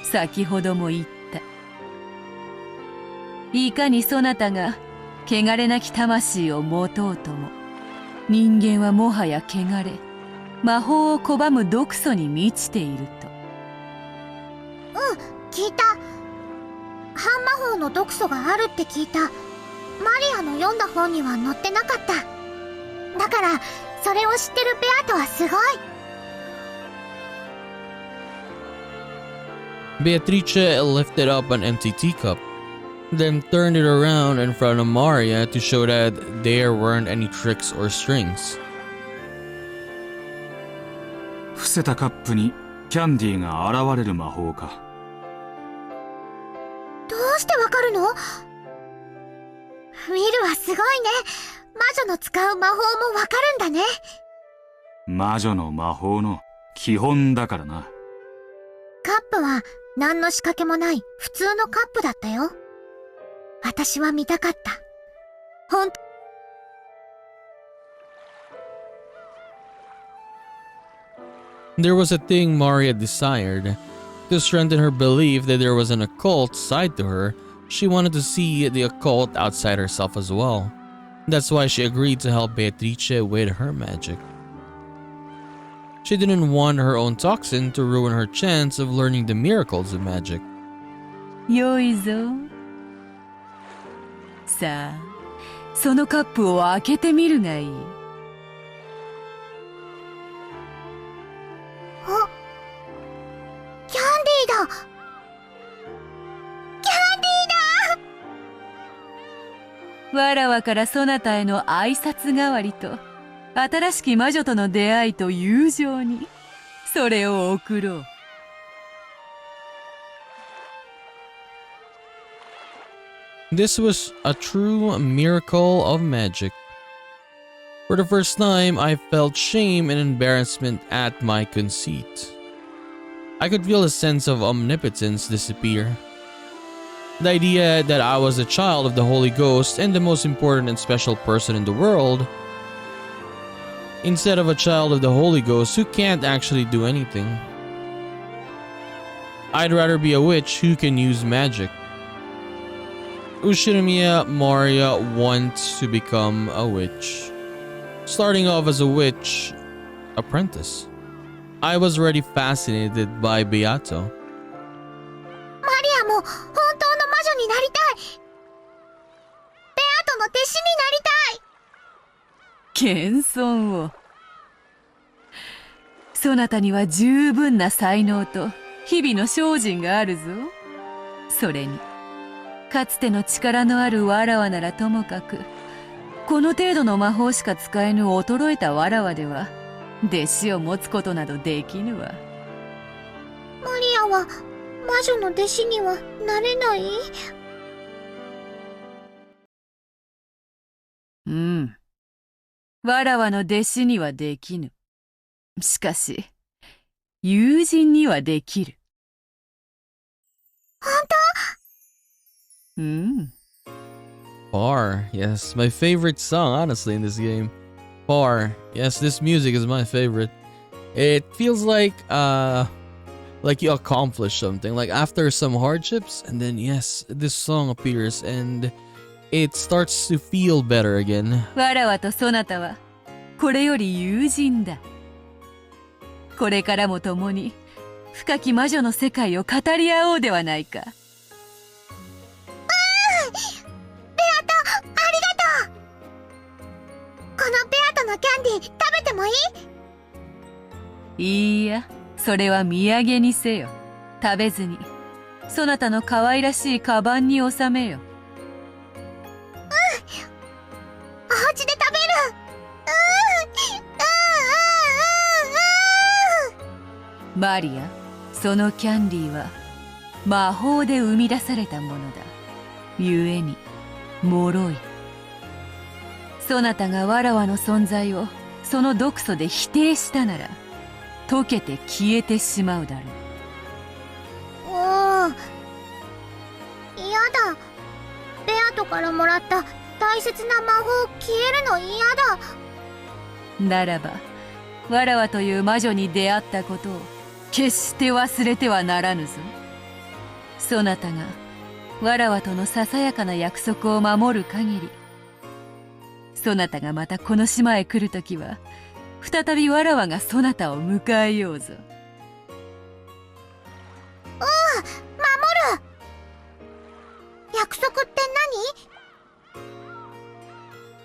先ほども言った。いかにそなたが汚れなき魂を持とうとも、人間はもはや汚れ、魔法を拒む毒素に満ちていると。聞いた。半魔法の毒素があるって聞いた。マリアの読んだ本には載ってなかった。だからそれを知ってるベアトはすごい。Beatrice lifted up an empty teacup, then turned it around in front of Maria to show that there weren't any tricks or strings. 伏せたカップにキャンディーが現れる魔法か。どうしてわかるの？ウィルはすごいね。魔女の使う魔法もわかるんだね。魔女の魔法の基本だからな。カップは何の仕掛けもない普通のカップだったよ。私は見たかった。ほんと。There was a thing Maria desired. To strengthen her belief that there was an occult side to her, she wanted to see the occult outside herself as well. That's why she agreed to help Beatrice with her magic. She didn't want her own toxin to ruin her chance of learning the miracles of magic. よいぞ。さあ、そのカップを開けてみるがいい。あ、キャンディーだ。キャンディーだ。わらわからそなたへの挨拶代わりと、新しき魔女との出会いと友情に、それを贈ろう。This was a true miracle of magic. For the first time, I felt shame and embarrassment at my conceit. I could feel a sense of omnipotence disappear. The idea that I was a child of the Holy Ghost and the most important and special person in the world, instead of a child of the Holy Ghost who can't actually do anything. I'd rather be a witch who can use magic. Ushinomiya Maria wants to become a witch. Starting off as a witch apprentice, I was already fascinated by Beato. マリアも本当の魔女になりたい。ベアトの弟子になりたい。謙遜を。そなたには十分な才能と日々の精進があるぞ。それにかつての力のあるわらわならともかく、この程度の魔法しか使えぬ衰えたわらわでは弟子を持つことなどできぬわ。マリアは魔女の弟子にはなれない？うん。わらわの弟子にはできぬ。しかし、友人にはできる。本当？うん。Bar, yes, my favorite song, honestly, in this game. Bar, yes, this music is my favorite. It feels like you accomplished something, like after some hardships, and then yes, this song appears and it starts to feel better again. わらわとそなたはこれより友人だ。これからも共に深き魔女の世界を語り合おうではないか。このベアトのキャンディー食べてもいい？いいや、それは土産にせよ。食べずにそなたの可愛らしいカバンに収めよ。お家で食べる。マリア、そのキャンディーは魔法で生み出されたものだ。ゆえに脆い。そなたがわらわの存在をその毒素で否定したなら溶けて消えてしまうだろう。おー、嫌だ。ベアトからもらった大切な魔法消えるの嫌だ。ならばわらわという魔女に出会ったことを決して忘れてはならぬぞ。そなたがわらわとのささやかな約束を守る限り、そなたがまたこの島へ来るときは再びわらわがそなたを迎えようぞ。守る。約束って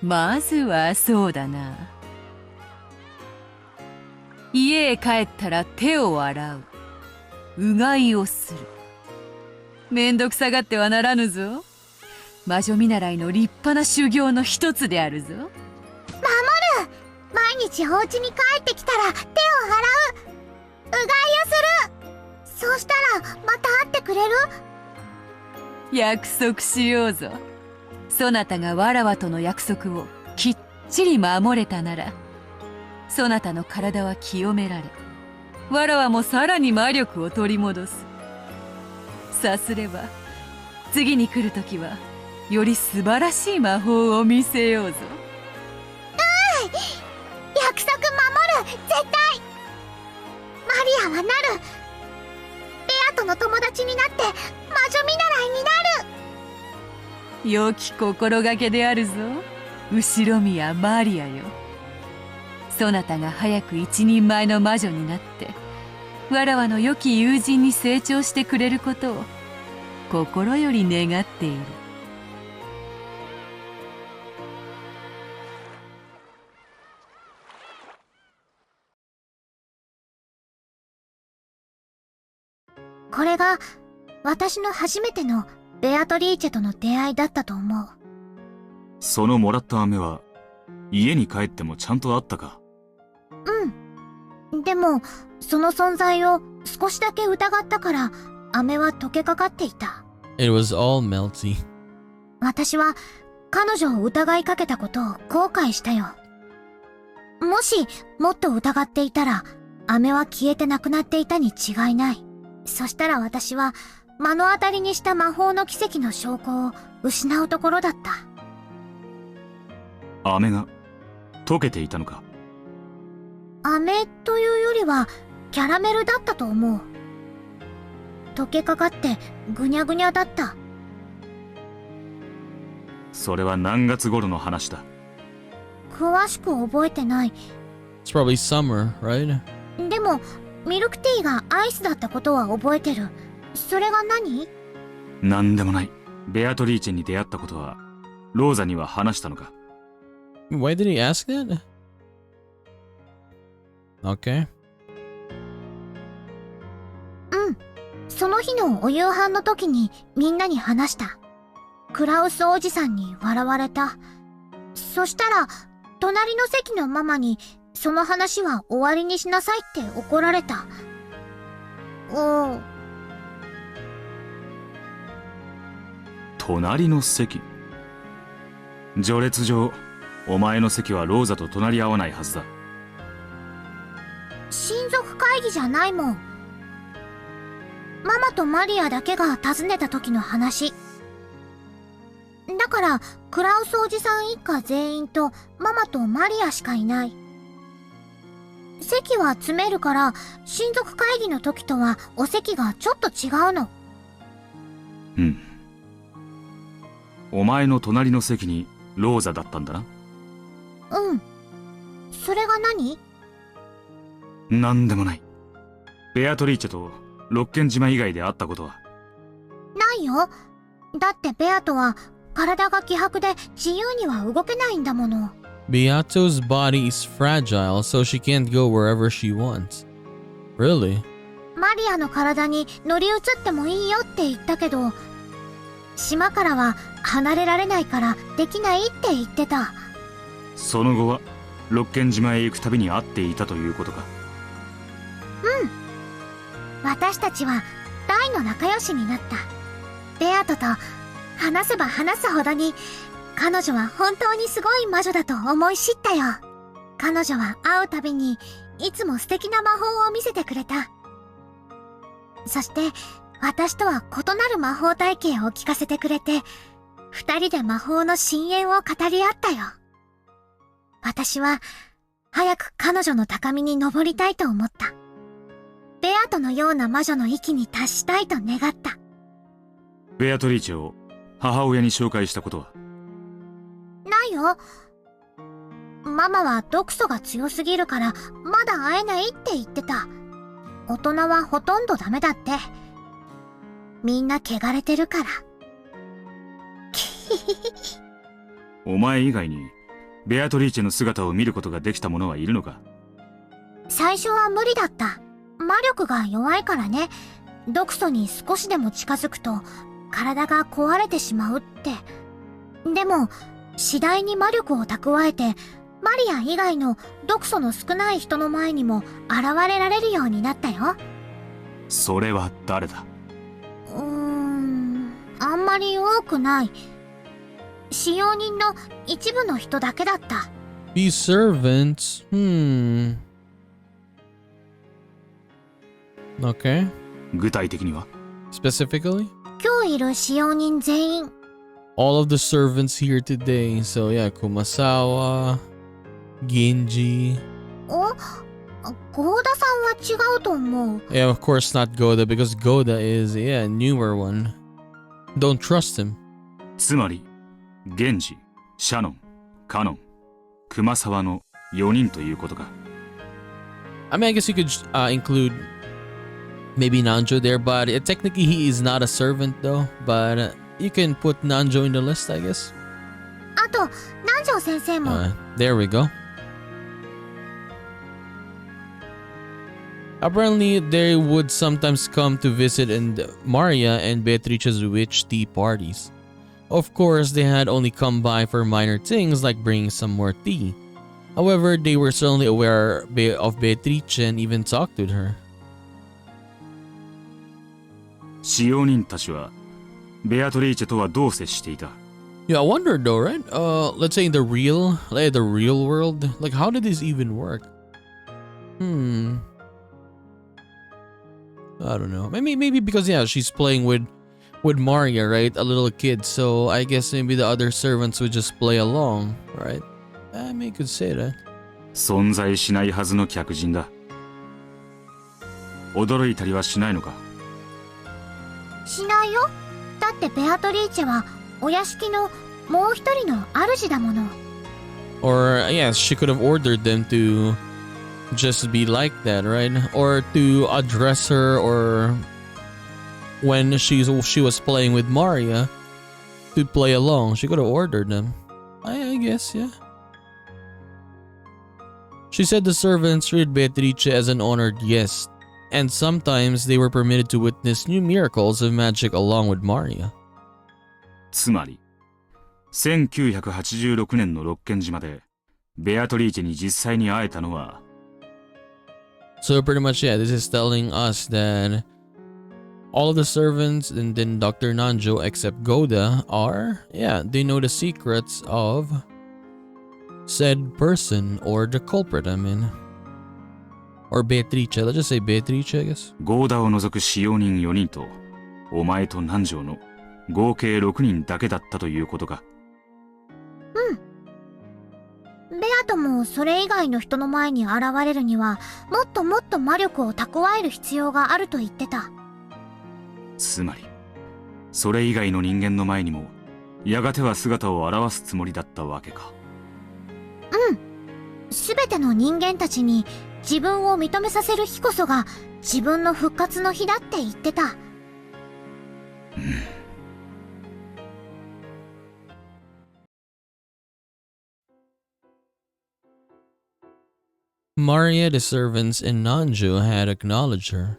まずはそうだな、家へ帰ったら手を洗う、うがいをする。めんどくさがってはならぬぞ。魔女見習いの立派な修行の一つであるぞ。何？守る。毎日お家に帰ってきたら手を洗う、うがいをする。そうしたらまた会ってくれる？約束しようぞ。そなたがわらわとの約束をきっちり守れたなら、そなたの体は清められ、わらわもさらに魔力を取り戻す。さすれば次に来るときはより素晴らしい魔法を見せようぞ。約束守る、絶対。マリアはなる。ベアとの友達になって魔女見習いになる。良き心がけであるぞ、後ろ宮マリアよ。そなたが早く一人前の魔女になってわらわの良き友人に成長してくれることを心より願っている。これが私の初めてのベアトリーチェとの出会いだったと思う。そのもらった飴は家に帰ってもちゃんとあったか？うん。でもその存在を少しだけ疑ったから飴は溶けかかっていた。 It was all melty. 私は彼女を疑いかけたことを後悔したよ。もしもっと疑っていたら飴は消えてなくなっていたに違いない。そしたら私は目の当たりにした魔法の奇跡の証拠を失うところだった。飴が溶けていたのか？飴というよりはキャラメルだったと思う。溶けかかってぐにゃぐにゃだった。それは何月頃の話だ？詳しく覚えてない。 It's probably summer, right? でもミルクティーがアイスだったことは覚えてる。それが何？なんでもない。ベアトリーチェに出会ったことはローザには話したのか？ Why did he ask that? Okay. うん。その日のお夕飯の時にみんなに話した。クラウスおじさんに笑われた。そしたら隣の席のママにその話は終わりにしなさいって怒られた。隣の席？序列上お前の席はローザと隣り合わないはずだ。親族会議じゃないもん。ママとマリアだけが訪ねた時の話。だからクラウスおじさん一家全員とママとマリアしかいない。席は詰めるから親族会議の時とはお席がちょっと違うの。うん。お前の隣の席にローザだったんだな。うん。それが何？なんでもない。ベアトリーチェとロッケン島以外で会ったことは？ないよ。だってベアトは体が希薄で自由には動けないんだもの。Beato's body is fragile, so she can't go wherever she wants. Really? マリアの体に乗り移ってもいいよって言ったけど、島からは離れられないからできないって言ってた。その後はロッケン島へ行くたびに会っていたということか？うん。私たちは大の仲良しになった。ベアトと話せば話すほどに彼女は本当にすごい魔女だと思い知ったよ。彼女は会うたびにいつも素敵な魔法を見せてくれた。そして私とは異なる魔法体系を聞かせてくれて、二人で魔法の深淵を語り合ったよ。私は早く彼女の高みに登りたいと思った。ベアトのような魔女の域に達したいと願った。ベアトリーチェを母親に紹介したことは？ないよ。ママは毒素が強すぎるからまだ会えないって言ってた。大人はほとんどダメだって。みんな汚れてるから。お前以外にベアトリーチェの姿を見ることができた者はいるのか？最初は無理だった。魔力が弱いからね。毒素に少しでも近づくと体が壊れてしまうって。でも次第に魔力を蓄えて、マリア以外の毒素の少ない人の前にも現れられるようになったよ。それは誰だ？あんまり多くない。使用人の一部の人だけだった。These servants? Okay. 具体的には？ Specifically? 今日いる使用人全員。All of the servants here today. So yeah, Kumasawa, Genji. ゴーダさんは違うと思う。Yeah, of course not Goda because Goda is, yeah, a newer one. Don't trust him. つまり源氏、シャノン、カノン、熊沢の4人ということか。I mean, I guess you could include maybe Nanjo there, but technically he is not a servant though. But you can put Nanjo in the list, I guess. あと、南條先生も。There we go. Apparently, they would sometimes come to visit in Maria and Beatrice's witch tea parties. Of course, they had only come by for minor things like bringing some more tea. However, they were certainly aware of Beatrice and even talked with her. 使用人たちはベアトリーチェとはどう接していた？ Yeah, I wonder though, right? Let's say in the real world, like how did this even work? I don't know. Maybe because yeah, she's playing with Maria, right? A little kid. So I guess maybe the other servants would just play along, right? I mean, you could say that. 存在しないはずの客人だ。驚いたりはしないのか？しないよ。だってベアトリーチェはお屋敷のもう一人の主だもの。Or yeah, she could have ordered them to just be like that, right? Or to address her, or when she was playing with Maria, to play along. She could have ordered them. I guess, yeah. She said the servants treated Beatrice as an honored guest, and sometimes they were permitted to witness new miracles of magic along with Maria. つまり1986年の六軒島でベアトリーチェに実際に会えたのは。 So pretty much, yeah, this is telling us that all of the servants and then Dr. Nanjo except Goda are, yeah, they know the secrets of said person or the culprit, I mean. Or Beatrice, let's just say Beatrice, I guess. ゴーダを除く使用人4人とお前と南條の合計6人だけだったということか。ベアトもそれ以外の人の前に現れるにはもっともっと魔力を蓄える必要があると言ってた。つまりそれ以外の人間の前にもやがては姿を現すつもりだったわけか。すべての人間たちに自分を認めさせる日こそが自分の復活の日だって言ってた。Maria, the servants, and Nanjo had acknowledged her.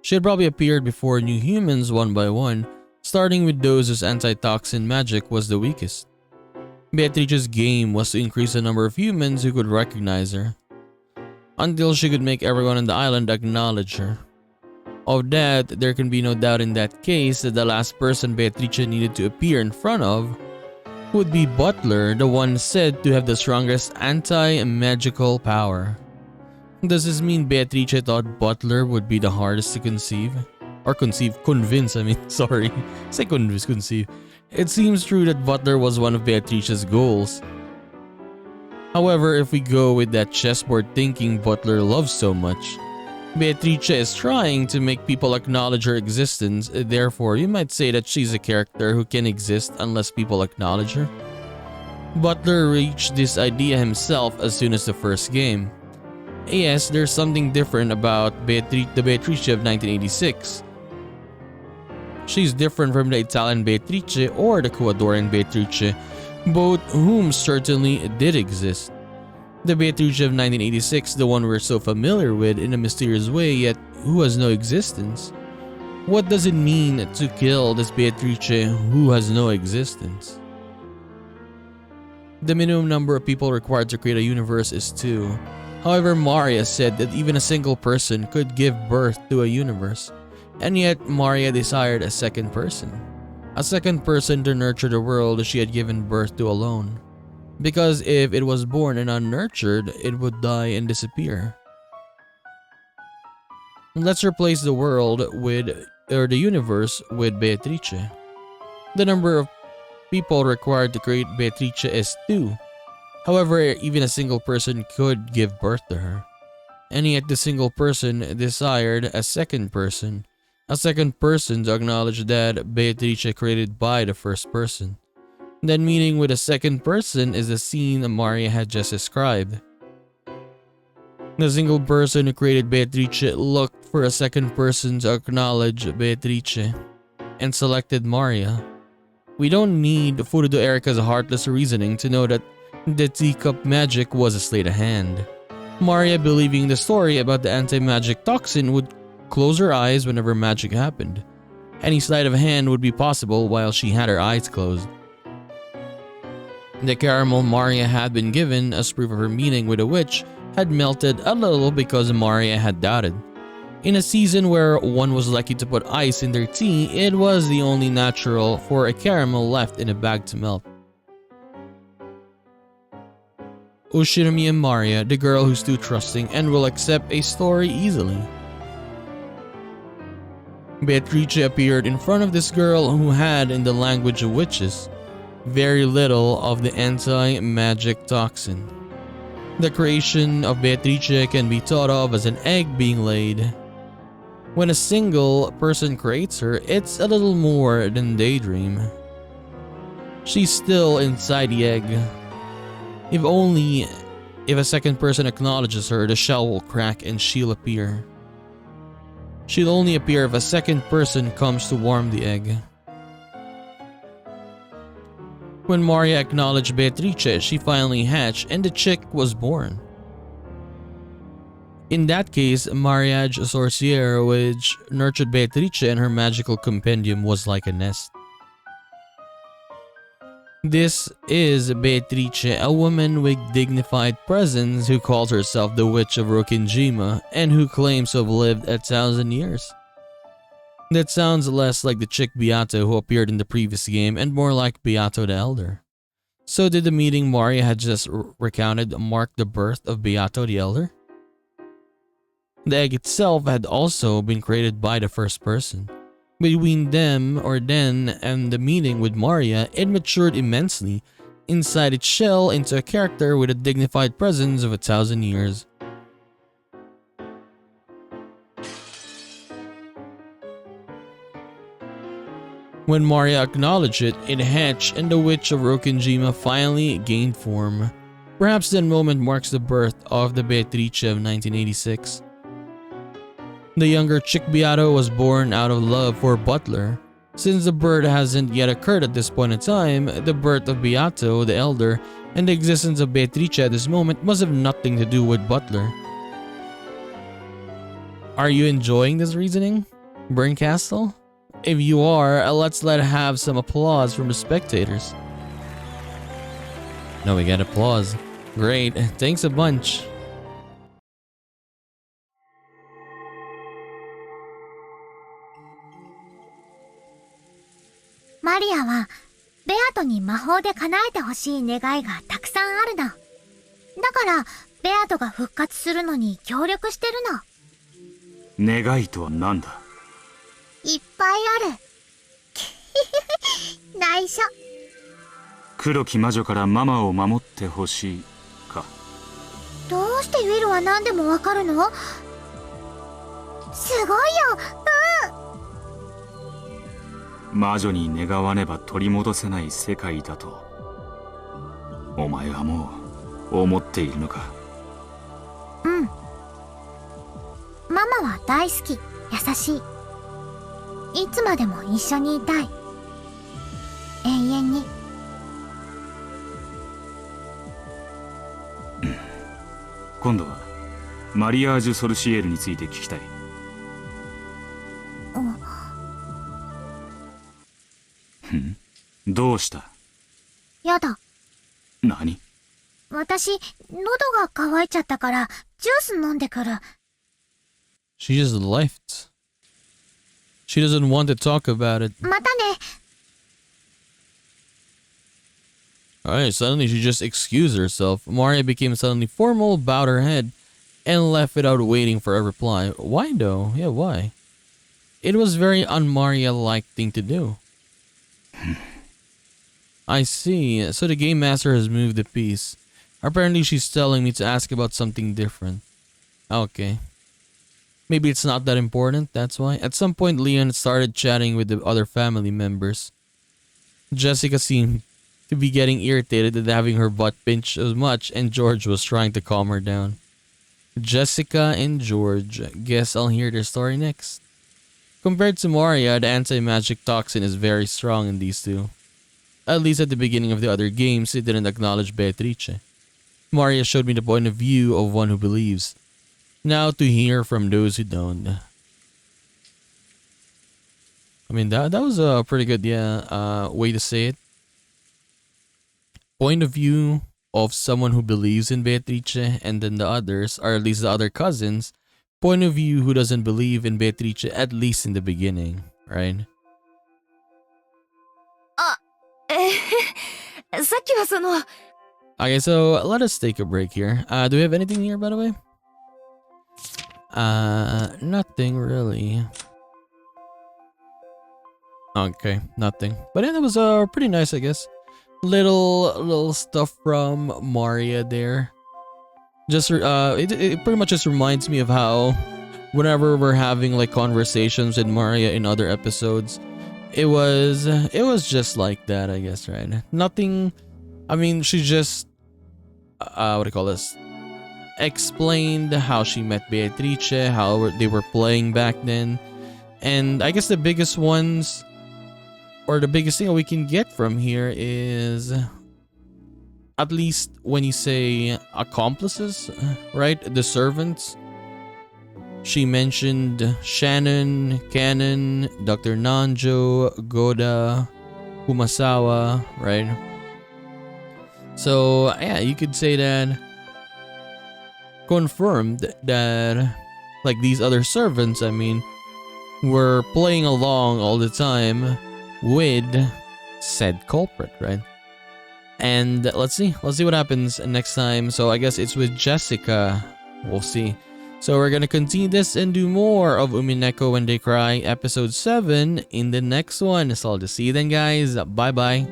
She had probably appeared before new humans one by one, starting with those whose antitoxin magic was the weakest. Beatrice's game was to increase the number of humans who could recognize her, until she could make everyone on the island acknowledge her. Of that, there can be no doubt in that case that the last person Beatrice needed to appear in front of would be Butler, the one said to have the strongest anti-magical power. Does this mean Beatrice thought Butler would be the hardest to conceive? Or convince, sorry. Say conceive. It seems true that Butler was one of Beatrice's goals. However, if we go with that chessboard thinking Butler loves so much, Beatrice is trying to make people acknowledge her existence, therefore you might say that she's a character who can exist unless people acknowledge her. Butler reached this idea himself as soon as the first game. Yes, there's something different about the Beatrice of 1986. She's different from the Italian Beatrice or the Ecuadorian Beatrice, both whom certainly did exist. The Beatrice of 1986, the one we're so familiar with in a mysterious way yet who has no existence. What does it mean to kill this Beatrice who has no existence? The minimum number of people required to create a universe is 2. However, Maria said that even a single person could give birth to a universe, and yet Maria desired a second person. A second person to nurture the world she had given birth to alone. Because if it was born and unnurtured, it would die and disappear. Let's replace the the universe with Beatrice. The number of people required to create Beatrice is 2. However, even a single person could give birth to her. And yet the single person desired a second person. A second person to acknowledge that Beatrice created by the first person. That meeting with a second person is the scene Maria had just described. The single person who created Beatrice looked for a second person to acknowledge Beatrice and selected Maria. We don't need Furudo Erika's heartless reasoning to know that the teacup magic was a sleight of hand. Maria, believing the story about the anti-magic toxin, would close her eyes whenever magic happened. Any sleight of hand would be possible while she had her eyes closed. The caramel Maria had been given as proof of her meeting with a witch had melted a little because Maria had doubted. In a season where one was lucky to put ice in their tea, it was the only natural for a caramel left in a bag to melt. Ushirumi and Maria, the girl who's too trusting and will accept a story easily. Beatrice appeared in front of this girl who had, in the language of witches, very little of the anti-magic toxin. The creation of Beatrice can be thought of as an egg being laid. When a single person creates her, it's a little more than daydream. She's still inside the egg. If a second person acknowledges her, the shell will crack and she'll appear. She'll only appear if a second person comes to warm the egg. When Maria acknowledged Beatrice, she finally hatched and the chick was born. In that case, Mariage Sorcière, which nurtured Beatrice and her magical compendium, was like a nest. This is Beatrice, a woman with dignified presence who calls herself the Witch of Rokkenjima and who claims to have lived 1,000 years. That sounds less like the chick Beato who appeared in the previous game and more like Beato the Elder. So did the meeting Maria had just recounted mark the birth of Beato the Elder? The egg itself had also been created by the first person. Between then and the meeting with Maria, it matured immensely inside its shell into a character with a dignified presence of 1,000 years. When Maria acknowledged it, it hatched and the Witch of Rokkenjima finally gained form. Perhaps that moment marks the birth of the Beatrice of 1986. The younger chick Beato was born out of love for Butler. Since the birth hasn't yet occurred at this point in time, the birth of Beato the Elder and the existence of Beatrice at this moment must have nothing to do with Butler. Are you enjoying this reasoning, Burncastle? If you are, let's have some applause from the spectators. No, we got applause. Great, thanks a bunch. マリアはベアトに魔法で叶えてほしい願いがたくさんあるの。だからベアトが復活するのに協力してるの。願いとは何だ？いっぱいある。内緒。黒き魔女からママを守ってほしいか。どうしてウィルは何でもわかるの？すごいよ。魔女に願わねば取り戻せない世界だとお前はもう思っているのか？うん。ママは大好き、優しい。いつまでも一緒にいたい。永遠に。今度はマリアージュ・ソルシエルについて聞きたい。どうした？やだ。何？私、喉が渇いちゃったから、ジュース飲んでくる。She just left. She doesn't want to talk about it. またね。Alright, suddenly she just excused herself. Maria became suddenly formal, bowed her head, and left without waiting for a reply. Why though? Yeah, why? It was very un-Maria-like thing to do. I see. So the game master has moved the piece. Apparently she's telling me to ask about something different. Okay. Maybe it's not that important, that's why. At some point, Leon started chatting with the other family members. Jessica seemed to be getting irritated at having her butt pinched as much, and George was trying to calm her down. Jessica and George. Guess I'll hear their story next. Compared to Maria, the anti-magic toxin is very strong in these two. At least at the beginning of the other games, it didn't acknowledge Beatrice. Maria showed me the point of view of one who believes. Now to hear from those who don't. I mean, that was a pretty good, way to say it. Point of view of someone who believes in Beatrice, and then the others, or at least the other cousins, point of view who doesn't believe in Beatrice, at least in the beginning, right? さっきはその Okay, so let us take a break here. Do we have anything here, by the way? Nothing really. Okay, nothing. But yeah, that was pretty nice, I guess. Little stuff from Maria there. Just it pretty much just reminds me of how whenever we're having like conversations with Maria in other episodes, it was just like that, I guess, right? Nothing. I mean, she just what do you call this? Explained how she met Beatrice, how they were playing back then, and I guess the biggest ones, or the biggest thing we can get from here is, at least when you say accomplices, right? The servants. She mentioned Shannon, Cannon, Dr. Nanjo, Goda, Kumasawa, right? So yeah, you could say that confirmed that like these other servants, I mean, were playing along all the time with said culprit, right? And let's see what happens next time. So I guess it's with Jessica. We'll see. So we're gonna continue this and do more of Umineko When They Cry episode 7 in the next one. So I'll just see you then, guys. Bye bye.